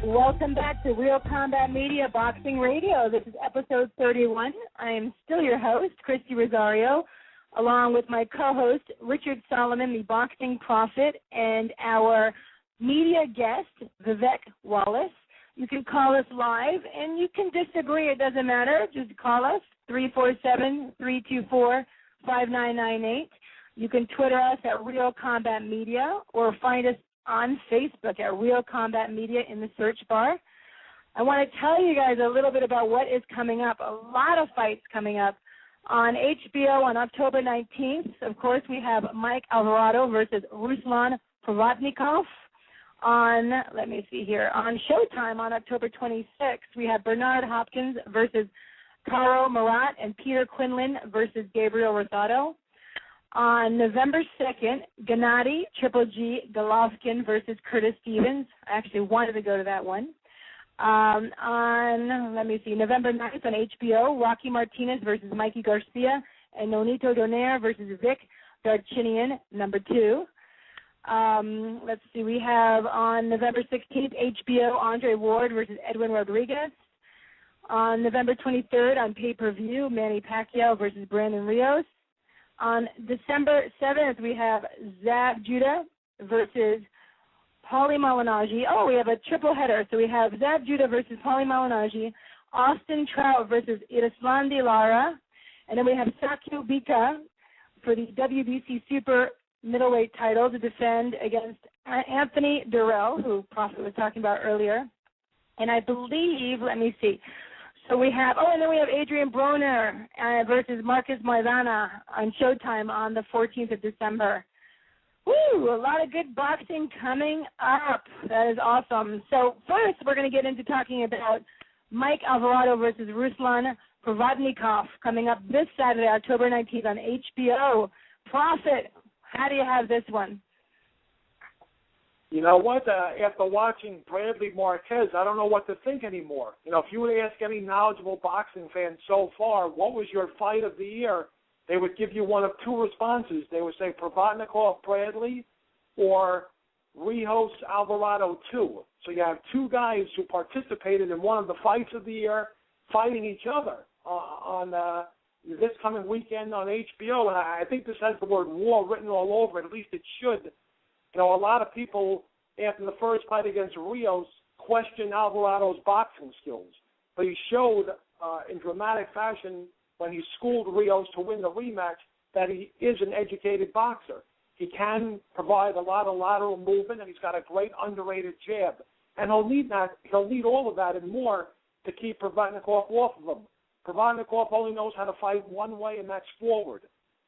Welcome back to Real Combat Media Boxing Radio. This is episode 31. I am still your host, Christy Rosario, along with my co-host, Richard Solomon, the boxing prophet, and our media guest, Vivek Wallace. You can call us live, and you can disagree. It doesn't matter. Just call us, 347-324-5998. You can Twitter us at Real Combat Media or find us on Facebook at Real Combat Media in the search bar. I want to tell you guys a little bit about what is coming up. A lot of fights coming up. On HBO on October 19th, of course, we have Mike Alvarado versus Ruslan Provodnikov. On Showtime on October 26th, we have Bernard Hopkins versus Caro Marat and Peter Quinlan versus Gabriel Rosado. On November 2nd, Gennady Triple G Golovkin versus Curtis Stevens. I actually wanted to go to that one. November 9th on HBO, Rocky Martinez versus Mikey Garcia and Nonito Donaire versus Vic Darchinyan, number 2. We have on November 16th, HBO, Andre Ward versus Edwin Rodriguez. On November 23rd, on pay-per-view, Manny Pacquiao versus Brandon Rios. On December 7th, we have Zab Judah versus Paulie Malignaggi. Oh, we have a triple header. So we have Zab Judah versus Paulie Malignaggi, Austin Trout versus Iruslandi Lara, and then we have Sakio Bika for the WBC Super Middleweight title to defend against Anthony Durrell, who Prophet was talking about earlier. And I believe, So we have, and then we have Adrian Broner versus Marcus Maidana on Showtime on the 14th of December. Woo, a lot of good boxing coming up. That is awesome. So first we're going to get into talking about Mike Alvarado versus Ruslan Provodnikov, coming up this Saturday, October 19th on HBO. Prophet, how do you have this one? You know what? After watching Bradley Marquez, I don't know what to think anymore. You know, if you would ask any knowledgeable boxing fan so far, what was your fight of the year, they would give you one of two responses. They would say Provodnikov Bradley or Rios Alvarado 2. So you have two guys who participated in one of the fights of the year fighting each other on this coming weekend on HBO. And I think this has the word war written all over it. At least it should. You know, a lot of people, after the first fight against Rios, questioned Alvarado's boxing skills. But he showed in dramatic fashion when he schooled Rios to win the rematch that he is an educated boxer. He can provide a lot of lateral movement, and he's got a great underrated jab. And he'll need that. He'll need all of that and more to keep Provodnikov off of him. Provodnikov only knows how to fight one way, and that's forward.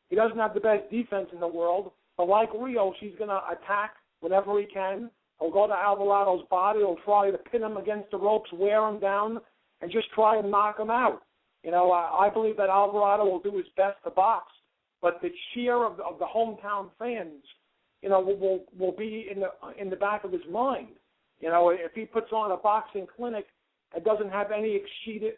He doesn't have the best defense in the world, but like Rios, he's going to attack whenever he can. He'll go to Alvarado's body. He'll try to pin him against the ropes, wear him down, and just try and knock him out. You know, I believe that Alvarado will do his best to box, but the cheer of the hometown fans, you know, will be in the back of his mind. You know, if he puts on a boxing clinic and doesn't have any heated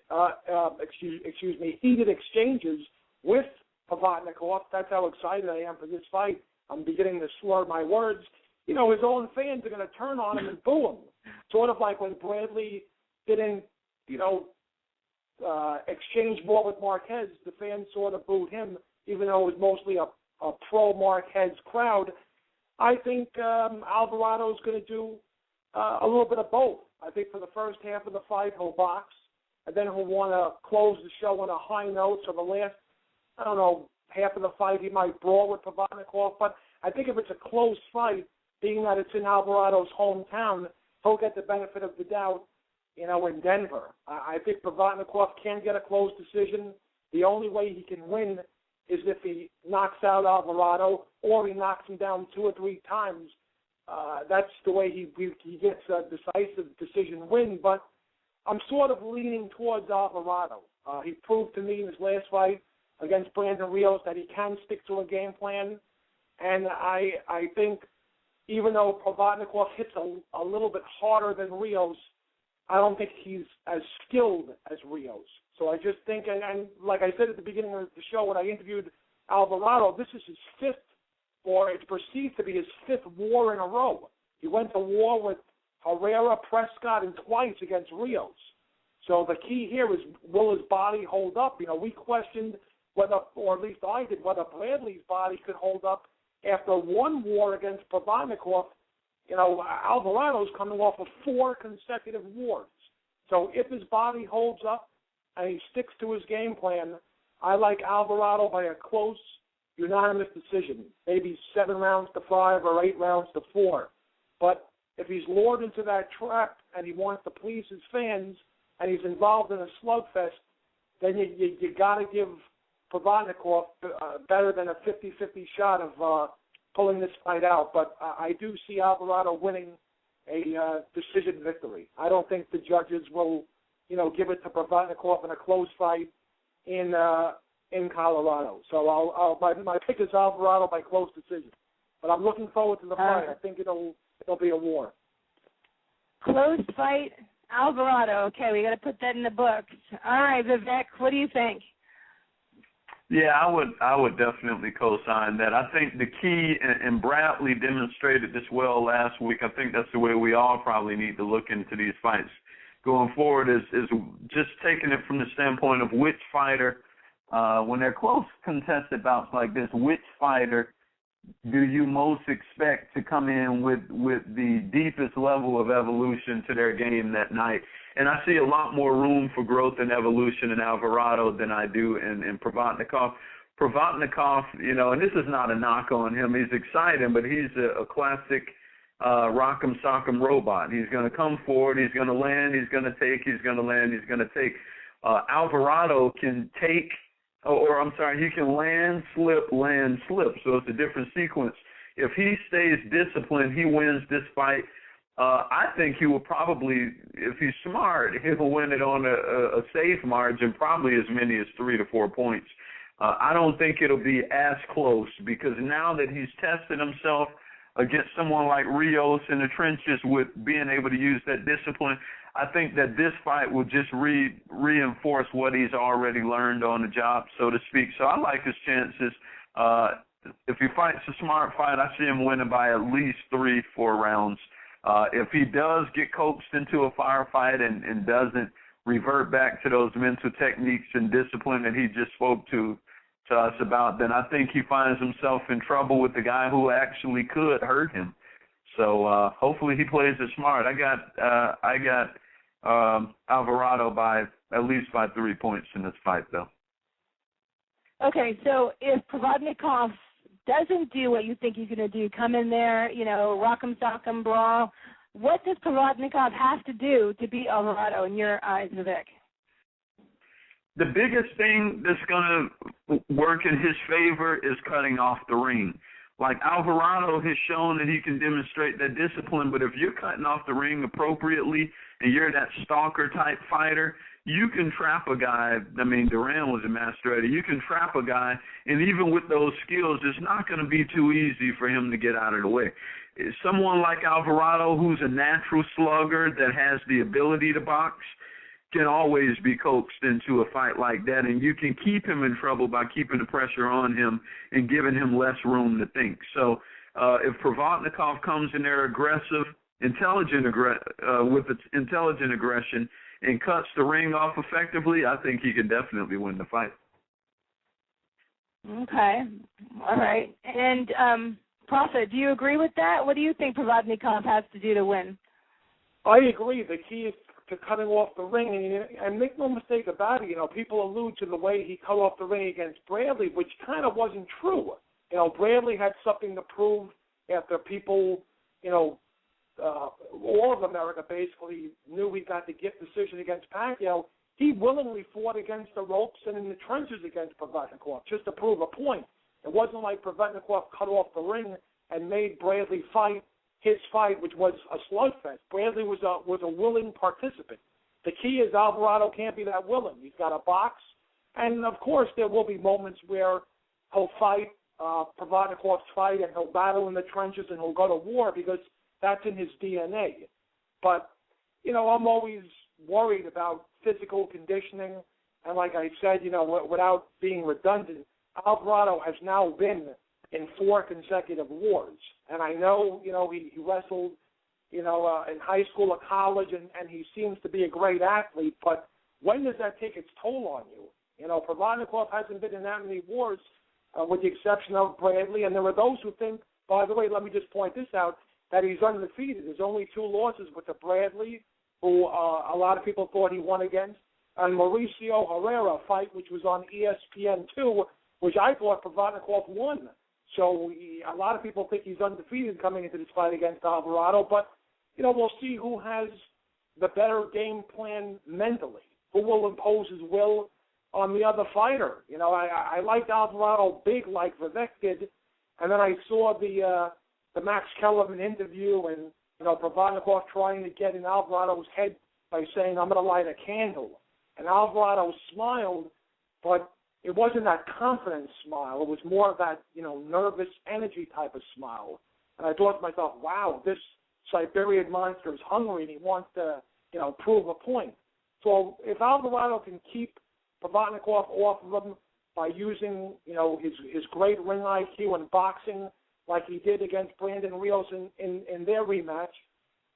exchanges with Provodnikov, that's how excited I am for this fight. I'm beginning to slur my words. You know, his own fans are going to turn on him and boo him. Sort of like when Bradley didn't, you know, exchange more with Marquez, the fans sort of booed him, even though it was mostly a pro-Marquez crowd. I think Alvarado's going to do a little bit of both. I think for the first half of the fight, he'll box, and then he'll want to close the show on a high note. So the last, I don't know, half of the fight, he might brawl with Provodnikov. But I think if it's a close fight, being that it's in Alvarado's hometown, he'll get the benefit of the doubt, you know, in Denver. I think Provodnikov can get a close decision. The only way he can win is if he knocks out Alvarado or he knocks him down 2 or 3 times. That's the way he gets a decisive decision win. But I'm sort of leaning towards Alvarado. He proved to me in his last fight against Brandon Rios that he can stick to a game plan. And I think even though Provodnikov hits a little bit harder than Rios, I don't think he's as skilled as Rios. So I just think, and like I said at the beginning of the show when I interviewed Alvarado, this is his 5th, or it's perceived to be his 5th war in a row. He went to war with Herrera, Prescott, and twice against Rios. So the key here is, will his body hold up? You know, we questioned whether, or at least I did, whether Bradley's body could hold up after one war against Provodnikov. You know, Alvarado's coming off of 4 consecutive wars. So if his body holds up and he sticks to his game plan, I like Alvarado by a close, unanimous decision, maybe 7 rounds to 5 or 8 rounds to 4. But if he's lured into that trap and he wants to please his fans and he's involved in a slugfest, then you got to give Provodnikov better than a 50-50 shot of pulling this fight out. But I do see Alvarado winning a decision victory. I don't think the judges will, you know, give it to Provodnikov in a close fight in Colorado. So my pick is Alvarado by close decision. But I'm looking forward to the fight. I think it'll be a war. Close fight, Alvarado. Okay, we got to put that in the books. All right, Vivek, what do you think? Yeah, I would definitely co-sign that. I think the key, and Bradley demonstrated this well last week, I think that's the way we all probably need to look into these fights going forward, is just taking it from the standpoint of which fighter, when they're close contested bouts like this, which fighter do you most expect to come in with the deepest level of evolution to their game that night? And I see a lot more room for growth and evolution in Alvarado than I do in Provodnikov. Provodnikov, you know, and this is not a knock on him. He's exciting, but he's a classic rock'em sock'em robot. He's going to come forward. He's going to land. He's going to take. He's going to land. He's going to take. Alvarado can take, he can land, slip. So it's a different sequence. If he stays disciplined, he wins this fight. I think he will probably, if he's smart, he'll win it on a safe margin, probably as many as 3 to 4 points. I don't think it'll be as close because now that he's tested himself against someone like Rios in the trenches with being able to use that discipline, I think that this fight will just reinforce what he's already learned on the job, so to speak. So I like his chances. If he fights a smart fight, I see him winning by at least 3-4 rounds. If he does get coaxed into a firefight and doesn't revert back to those mental techniques and discipline that he just spoke to us about, then I think he finds himself in trouble with the guy who actually could hurt him. So hopefully he plays it smart. I got Alvarado by at least by 3 points in this fight, though. Okay, so if Provodnikov doesn't do what you think he's going to do, come in there, rock'em sock'em brawl, what does Provodnikov have to do to beat Alvarado in your eyes, Vivek? The biggest thing that's going to work in his favor is cutting off the ring. Like Alvarado has shown that he can demonstrate that discipline, but if you're cutting off the ring appropriately and you're that stalker-type fighter, you can trap a guy. I mean, Duran was a master at it. You can trap a guy, and even with those skills, it's not going to be too easy for him to get out of the way. Someone like Alvarado, who's a natural slugger that has the ability to box, can always be coaxed into a fight like that, and you can keep him in trouble by keeping the pressure on him and giving him less room to think. So if Provodnikov comes in there aggressive, with its intelligent aggression and cuts the ring off effectively, I think he can definitely win the fight. Okay. All right. And, Prophet, do you agree with that? What do you think Provodnikov has to do to win? I agree. The key is to cutting off the ring, and make no mistake about it, people allude to the way he cut off the ring against Bradley, which kind of wasn't true. Bradley had something to prove after people, all of America basically knew he got the gift decision against Pacquiao. He willingly fought against the ropes and in the trenches against Provodnikov just to prove a point. It wasn't like Provodnikov cut off the ring and made Bradley fight his fight, which was a slugfest. Bradley was a willing participant. The key is Alvarado can't be that willing. He's got a box, and of course there will be moments where he'll fight Provodnikov's fight, and he'll battle in the trenches, and he'll go to war because that's in his DNA. But I'm always worried about physical conditioning, and like I said, without being redundant, Alvarado has now been in 4 consecutive wars. And I know, he wrestled, in high school or college, and he seems to be a great athlete, but when does that take its toll on you? Provodnikov hasn't been in that many wars, with the exception of Bradley, and there are those who think, by the way, let me just point this out, that he's undefeated. There's only 2 losses with the Bradley, who a lot of people thought he won against, and Mauricio Herrera fight, which was on ESPN2, which I thought Provodnikov won. So a lot of people think he's undefeated coming into this fight against Alvarado, but, we'll see who has the better game plan mentally, who will impose his will on the other fighter. I liked Alvarado big like Vivek did, and then I saw the Max Kellerman interview and, Provodnikov trying to get in Alvarado's head by saying, I'm going to light a candle. And Alvarado smiled, but it wasn't that confident smile. It was more of that, nervous energy type of smile. And I thought to myself, wow, this Siberian monster is hungry and he wants to, prove a point. So if Alvarado can keep Provodnikov off of him by using, his great ring IQ and boxing like he did against Brandon Rios in their rematch,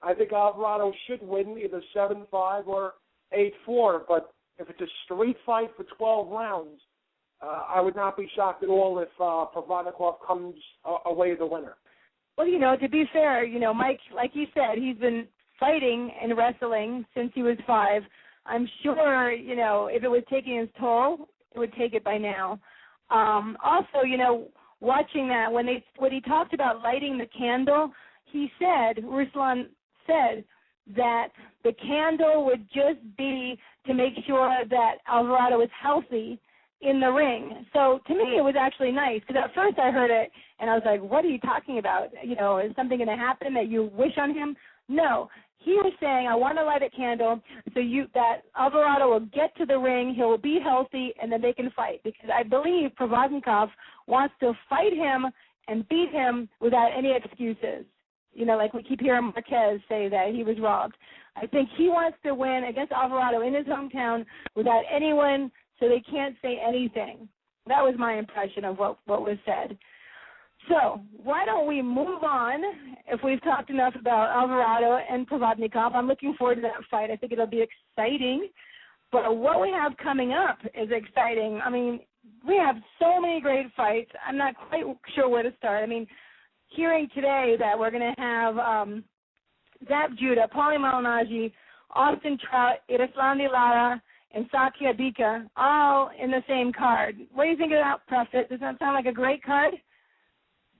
I think Alvarado should win either 7-5 or 8-4. But if it's a street fight for 12 rounds, I would not be shocked at all if Provodnikov comes away the winner. Well, to be fair, Mike, like you said, he's been fighting and wrestling since he was 5. I'm sure, if it was taking his toll, it would take it by now. Also, watching that, when he talked about lighting the candle, Ruslan said that the candle would just be to make sure that Alvarado is healthy in the ring. So to me, it was actually nice because at first I heard it and I was like, what are you talking about? You know, is something going to happen that you wish on him? No. He was saying, I want to light a candle so that Alvarado will get to the ring, he'll be healthy, and then they can fight. Because I believe Provodnikov wants to fight him and beat him without any excuses. You know, like we keep hearing Marquez say that he was robbed. I think he wants to win against Alvarado in his hometown without anyone, so they can't say anything. That was my impression of what was said. So why don't we move on if we've talked enough about Alvarado and Provodnikov. I'm looking forward to that fight. I think it'll be exciting. But what we have coming up is exciting. I mean, we have so many great fights. I'm not quite sure where to start. I mean, hearing today that we're going to have Zab Judah, Paulie Malignaggi, Austin Trout, Ruslan Lara, and Sakia Bika all in the same card. What do you think of that, Prophet? Does that sound like a great card?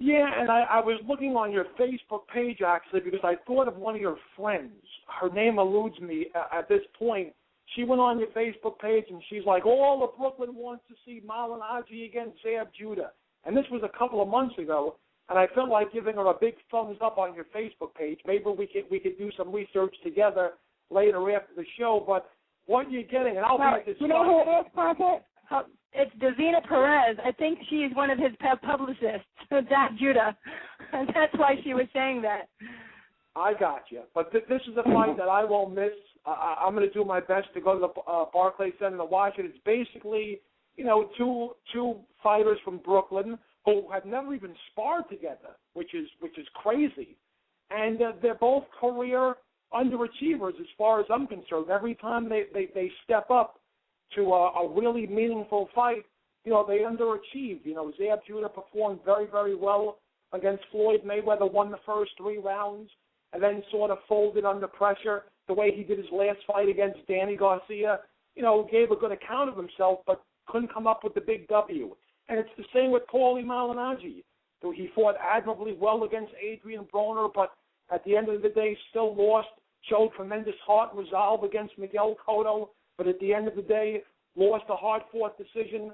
Yeah, and I was looking on your Facebook page, actually, because I thought of one of your friends. Her name eludes me at this point. She went on your Facebook page, and she's like, all of Brooklyn wants to see Malignaggi against Zab Judah. And this was a couple of months ago, and I felt like giving her a big thumbs up on your Facebook page. Maybe we could do some research together later after the show, but what you're getting, and I'll be at this. You know who it is, Prophet? It's Davina Perez. I think she's one of his publicists, Zab Judah, and that's why she was saying that. I got you. But this is a fight that I won't miss. I'm going to do my best to go to the Barclays Center to watch it. It's basically, you know, two fighters from Brooklyn who have never even sparred together, which is crazy. And they're both career underachievers as far as I'm concerned. Every time they step up to a really meaningful fight, you know, they underachieved. You know, Zab Judah performed very, very well against Floyd Mayweather, won the first 3 rounds, and then sort of folded under pressure the way he did his last fight against Danny Garcia. You know, gave a good account of himself, but couldn't come up with the big W. And it's the same with Paulie Malignaggi. He fought admirably well against Adrian Broner, but at the end of the day still lost, showed tremendous heart and resolve against Miguel Cotto, but at the end of the day lost a hard-fought decision.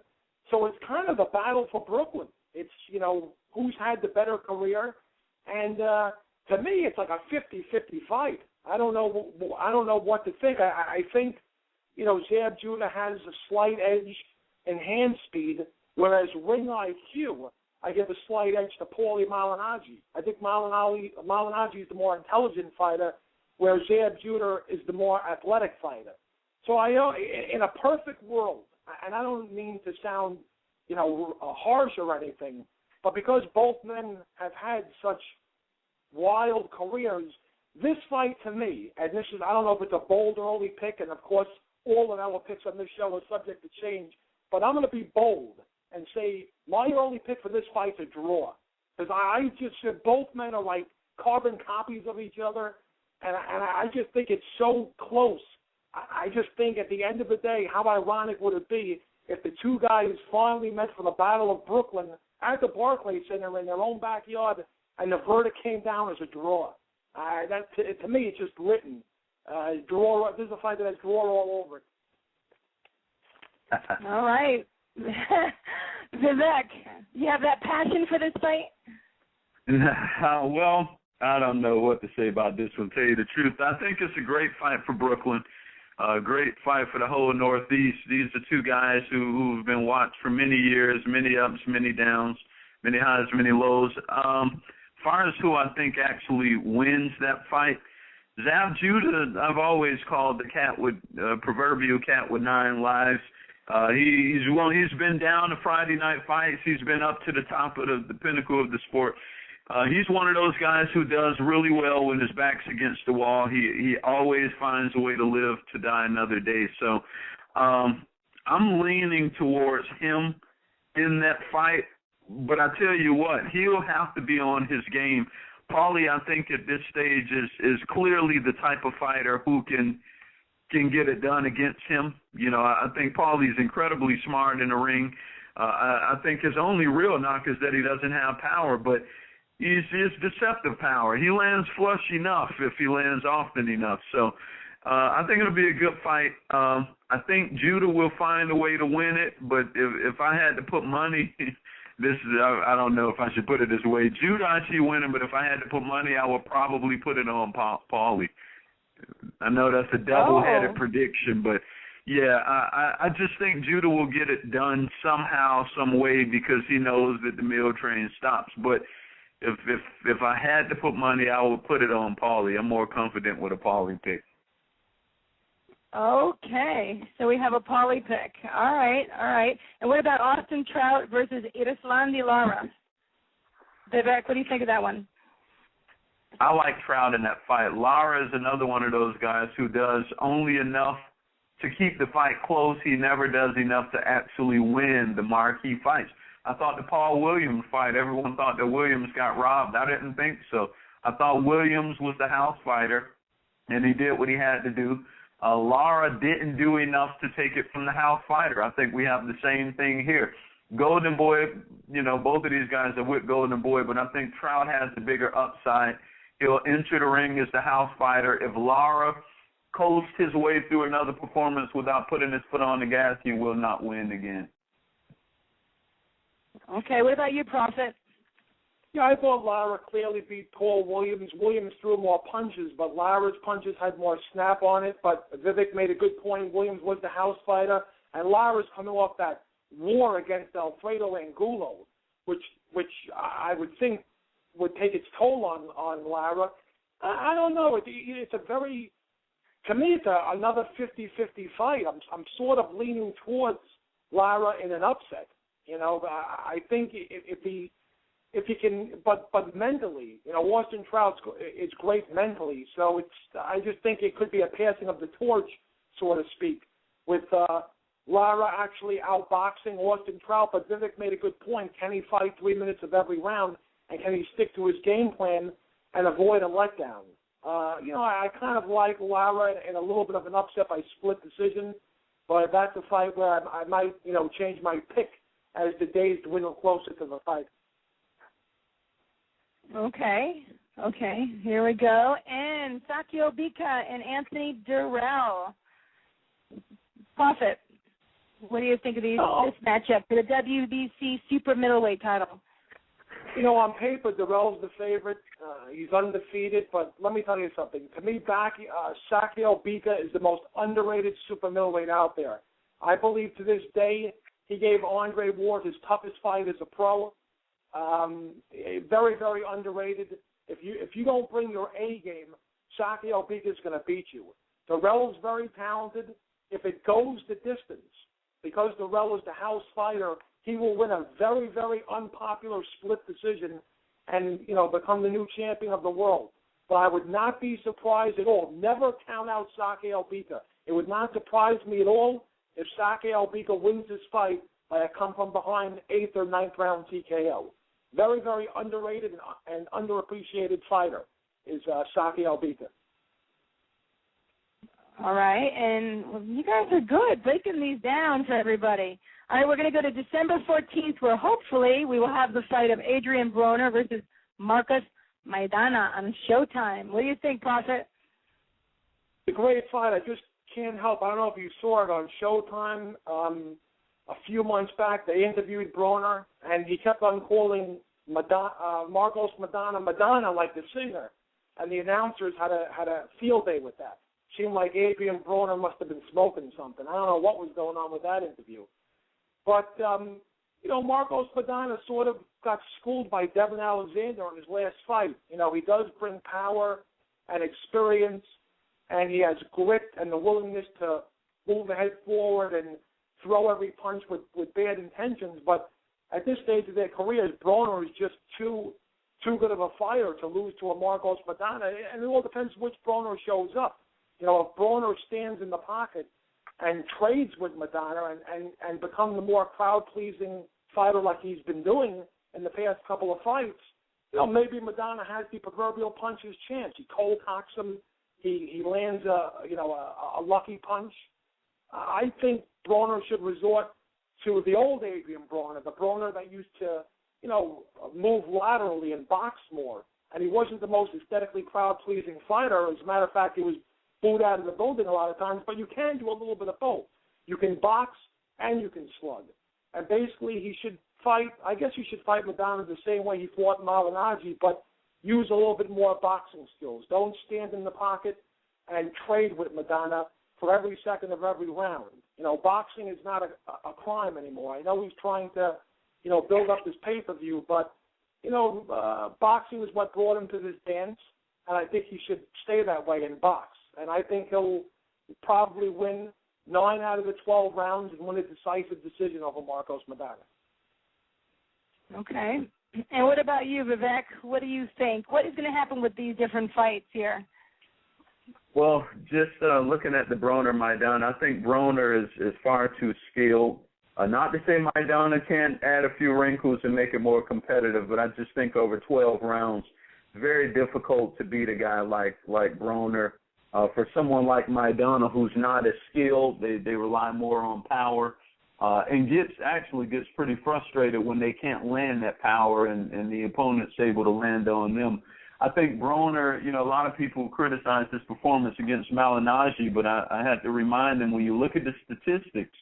So it's kind of a battle for Brooklyn. It's, you know, who's had the better career. And to me, it's like a 50-50 fight. I don't know what to think. I think, you know, Zab Judah has a slight edge in hand speed, whereas ring IQ, I give a slight edge to Paulie Malignaggi. I think Malignaggi is the more intelligent fighter, where Zab Judah is the more athletic fighter. So I know, in a perfect world, and I don't mean to sound, you know, harsh or anything, but because both men have had such wild careers, this fight to me, and this is, I don't know if it's a bold early pick, and of course all of our picks on this show are subject to change, but I'm going to be bold and say my early pick for this fight's a draw. Because I just said both men are like carbon copies of each other, and I just think it's so close. I just think at the end of the day, how ironic would it be if the two guys finally met for the Battle of Brooklyn at the Barclays Center in their own backyard, and the verdict came down as a draw. To me, it's just written. Draw. This is a fight that has draw all over it. All right. Vivek, you have that passion for this fight? Well, I don't know what to say about this one, to tell you the truth. I think it's a great fight for Brooklyn. A great fight for the whole Northeast. These are two guys who've been watched for many years, many ups, many downs, many highs, many lows. As far as who I think actually wins that fight, Zab Judah, I've always called the cat with proverbial cat with 9 lives. He's been down to Friday night fights. He's been up to the top of the pinnacle of the sport. He's one of those guys who does really well when his back's against the wall. He always finds a way to live to die another day. So I'm leaning towards him in that fight. But I tell you what, he'll have to be on his game. Paulie, I think at this stage is clearly the type of fighter who can get it done against him. You know, I think Paulie's incredibly smart in the ring. I think his only real knock is that he doesn't have power, but he's deceptive power. He lands flush enough if he lands often enough. So I think it'll be a good fight. I think Judah will find a way to win it, but if I had to put money, I don't know if I should put it this way. Judah I see winning, but if I had to put money, I would probably put it on Paulie. I know that's a double-headed prediction, but yeah, I just think Judah will get it done somehow, some way, because he knows that the meal train stops. But if I had to put money, I would put it on Paulie. I'm more confident with a Paulie pick. Okay, so we have a Paulie pick. All right. And what about Austin Trout versus Ruslan Lara? Vivek, what do you think of that one? I like Trout in that fight. Lara is another one of those guys who does only enough to keep the fight close. He never does enough to actually win the marquee fights. I thought the Paul Williams fight, everyone thought that Williams got robbed. I didn't think so. I thought Williams was the house fighter, and he did what he had to do. Lara didn't do enough to take it from the house fighter. I think we have the same thing here. Golden Boy, both of these guys are with Golden Boy, but I think Trout has the bigger upside. He'll enter the ring as the house fighter. If Lara coasts his way through another performance without putting his foot on the gas, he will not win again. Okay, what about you, Prophet? Yeah, I thought Lara clearly beat Paul Williams. Williams threw more punches, but Lara's punches had more snap on it. But Vivek made a good point. Williams was the house fighter, and Lara's coming off that war against Alfredo Angulo, which I would think would take its toll on Lara. I don't know. It's a very, to me, it's another 50-50 fight. I'm sort of leaning towards Lara in an upset. I think if he can, but mentally, Austin Trout is great mentally. So I just think it could be a passing of the torch, so to speak, with Lara actually outboxing Austin Trout. But Vivek made a good point. Can he fight 3 minutes of every round, and can he stick to his game plan and avoid a letdown? I kind of like Lara in a little bit of an upset by split decision, but that's a fight where I might, change my pick as the days dwindle closer to the fight. Okay, here we go. And Sakio Bika and Anthony Durrell. Prophet, what do you think of this matchup for the WBC super middleweight title? On paper, Durrell's the favorite. He's undefeated, but let me tell you something. To me, Sakio Bika is the most underrated super middleweight out there. I believe to this day he gave Andre Ward his toughest fight as a pro. Very, very underrated. If you don't bring your A game, Sakio Bika is going to beat you. Durrell's very talented. If it goes the distance, because Durrell is the house fighter, he will win a very, very unpopular split decision and, become the new champion of the world. But I would not be surprised at all. Never count out Sakio Bika. It would not surprise me at all if Sakio Bika wins this fight by a come-from-behind 8th or 9th round TKO. Very, very underrated and underappreciated fighter is Sakio Bika. All right, and you guys are good breaking these down for everybody. All right, we're going to go to December 14th, where hopefully we will have the fight of Adrian Broner versus Marcos Maidana on Showtime. What do you think, Prophet? It's a great fight. I just can't help. I don't know if you saw it on Showtime. A few months back, they interviewed Broner, and he kept on calling Marcos Madonna like the singer, and the announcers had a field day with that. Seemed like Adrian Broner must have been smoking something. I don't know what was going on with that interview. But, Marcos Madonna sort of got schooled by Devin Alexander on his last fight. He does bring power and experience, and he has grit and the willingness to move ahead forward and throw every punch with bad intentions. But at this stage of their careers, Broner is just too good of a fighter to lose to a Marcos Madonna. And it all depends which Broner shows up. If Broner stands in the pocket and trades with Madonna and become the more crowd-pleasing fighter like he's been doing in the past couple of fights, maybe Madonna has the proverbial puncher's chance. He cold cocks him. He lands a lucky punch. I think Broner should resort to the old Adrian Broner, the Broner that used to, move laterally and box more. And he wasn't the most aesthetically crowd-pleasing fighter. As a matter of fact, he was booed out of the building a lot of times, but you can do a little bit of both. You can box and you can slug. And basically he should fight, I guess you should fight Maidana the same way he fought Malignaggi, but use a little bit more boxing skills. Don't stand in the pocket and trade with Maidana for every second of every round. You know, boxing is not a crime anymore. I know he's trying to, you know, build up his pay-per-view, but, you know, boxing is what brought him to this dance, and I think he should stay that way and box. And I think he'll probably win 9 out of the 12 rounds and win a decisive decision over Marcos Maidana. Okay. And what about you, Vivek? What do you think? What is going to happen with these different fights here? Well, just looking at the Broner-Maidana, I think Broner is far too skilled. Not to say Maidana can't add a few wrinkles and make it more competitive, but I just think over 12 rounds, very difficult to beat a guy like Broner. For someone like Maidana, who's not as skilled, they rely more on power, and gets pretty frustrated when they can't land that power and the opponent's able to land on them. I think Broner, you know, a lot of people criticize his performance against Malignaggi, but I had to remind them, when you look at the statistics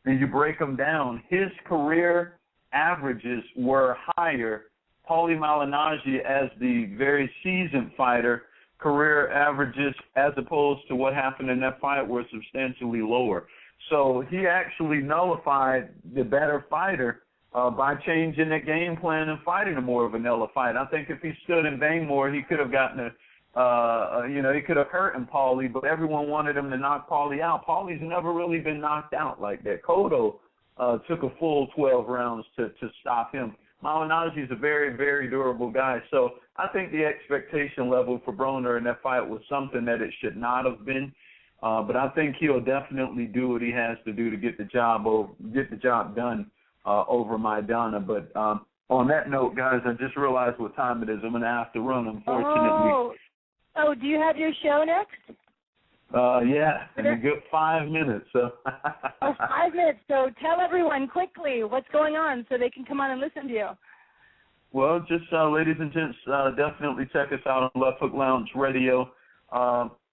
and you break them down, his career averages were higher. Paulie Malignaggi, as the very seasoned fighter, career averages, as opposed to what happened in that fight, were substantially lower. So he actually nullified the better fighter by changing the game plan and fighting a more vanilla fight. I think if he stood in Bangmore, he could have gotten he could have hurt Paulie, but everyone wanted him to knock Paulie out. Paulie's never really been knocked out like that. Cotto took a full 12 rounds to stop him. Malignaggi is a very, very durable guy. So I think the expectation level for Broner in that fight was something that it should not have been. But I think he'll definitely do what he has to do to get the job done over Maidana. But on that note, guys, I just realized what time it is. I'm going to have to run, unfortunately. Oh, do you have your show next? Yeah, in a good 5 minutes. So. 5 minutes. So tell everyone quickly what's going on so they can come on and listen to you. Well, just ladies and gents, definitely check us out on Left Hook Lounge Radio.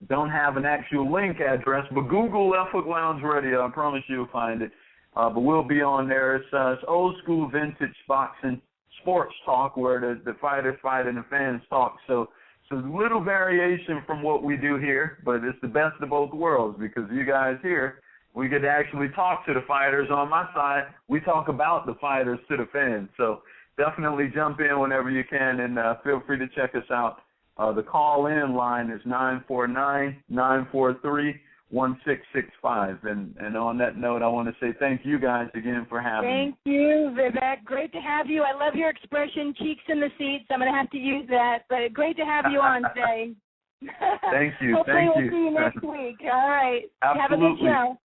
Don't have an actual link address, but Google Left Hook Lounge Radio. I promise you'll find it. But we'll be on there. It's old school vintage boxing sports talk where the fighters fight and the fans talk. So a little variation from what we do here, but it's the best of both worlds, because you guys here, we get to actually talk to the fighters. On my side, we talk about the fighters to the fans. So definitely jump in whenever you can, and feel free to check us out. The call-in line is 949-943-1665. And on that note, I want to say thank you guys again for having me. Thank you, Vivek. Great to have you. I love your expression, cheeks in the seats. I'm going to have to use that, but great to have you on today. Thank you. Hopefully thank we'll you. see you next week. All right. Absolutely. Have a good show.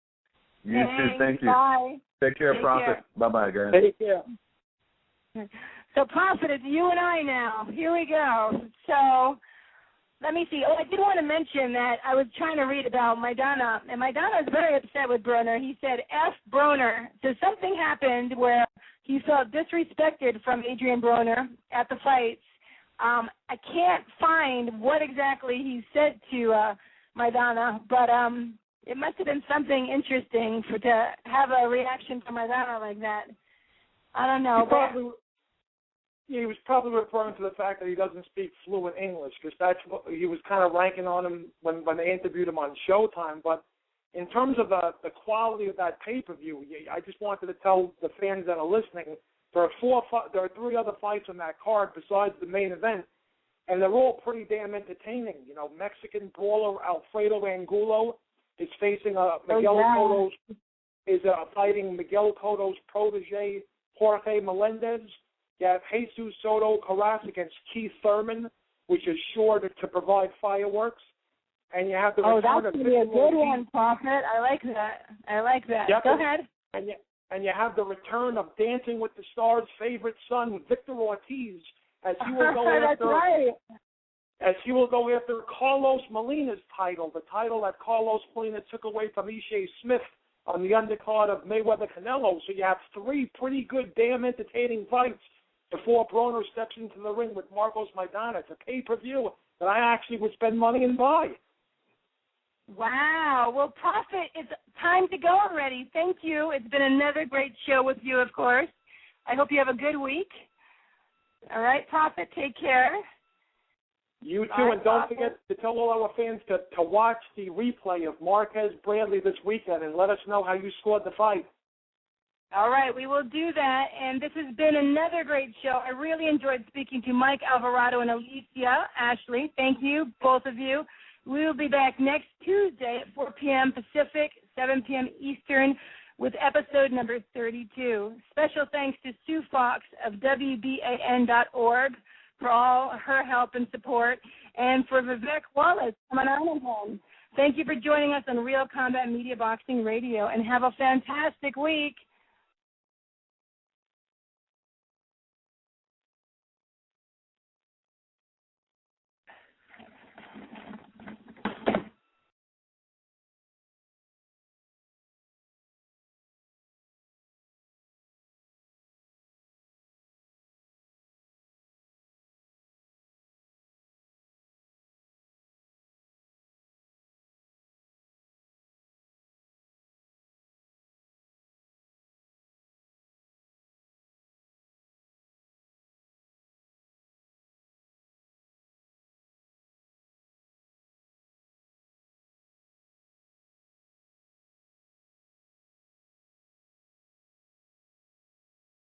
You too. Thank you. Bye. Take care, Prophet. Bye-bye, guys. Take care. So, Prophet, it's you and I now. Here we go. So, let me see. Oh, I did want to mention that I was trying to read about Maidana, and Maidana is very upset with Broner. He said, F Broner. So something happened where he felt disrespected from Adrian Broner at the fights. I can't find what exactly he said to Maidana, but it must have been something interesting to have a reaction from Maidana like that. I don't know. He was probably referring to the fact that he doesn't speak fluent English, because that's what he was kind of ranking on him when they interviewed him on Showtime. But in terms of the quality of that pay-per-view, I just wanted to tell the fans that are listening, there are 3 other fights on that card besides the main event, and they're all pretty damn entertaining. You know, Mexican brawler Alfredo Angulo is facing fighting Miguel Cotto's protege Jorge Melendez. You have Jesus Soto Caras against Keith Thurman, which is sure to provide fireworks. And you have the return that's of going to be a good one, Prophet. I like that. Yep. Go ahead. And you have the return of Dancing with the Stars' favorite son, Victor Ortiz, as he will go after. Right. As he will go after Carlos Molina's title, the title that Carlos Molina took away from Ishe Smith on the undercard of Mayweather Canelo. So you have 3 pretty good, damn entertaining fights before Broner steps into the ring with Marcos Maidana. It's a pay-per-view that I actually would spend money and buy. Wow. Well, Prophet, it's time to go already. Thank you. It's been another great show with you, of course. I hope you have a good week. All right, Prophet, take care. You too, and don't forget to tell all our fans to watch the replay of Marquez Bradley this weekend and let us know how you scored the fight. All right, we will do that, and this has been another great show. I really enjoyed speaking to Mike Alvarado and Alicia Ashley. Thank you, both of you. We will be back next Tuesday at 4 p.m. Pacific, 7 p.m. Eastern, with episode number 32. Special thanks to Sue Fox of WBAN.org for all her help and support, and for Vivek Wallace from Anonymous. Thank you for joining us on Real Combat Media Boxing Radio, and have a fantastic week.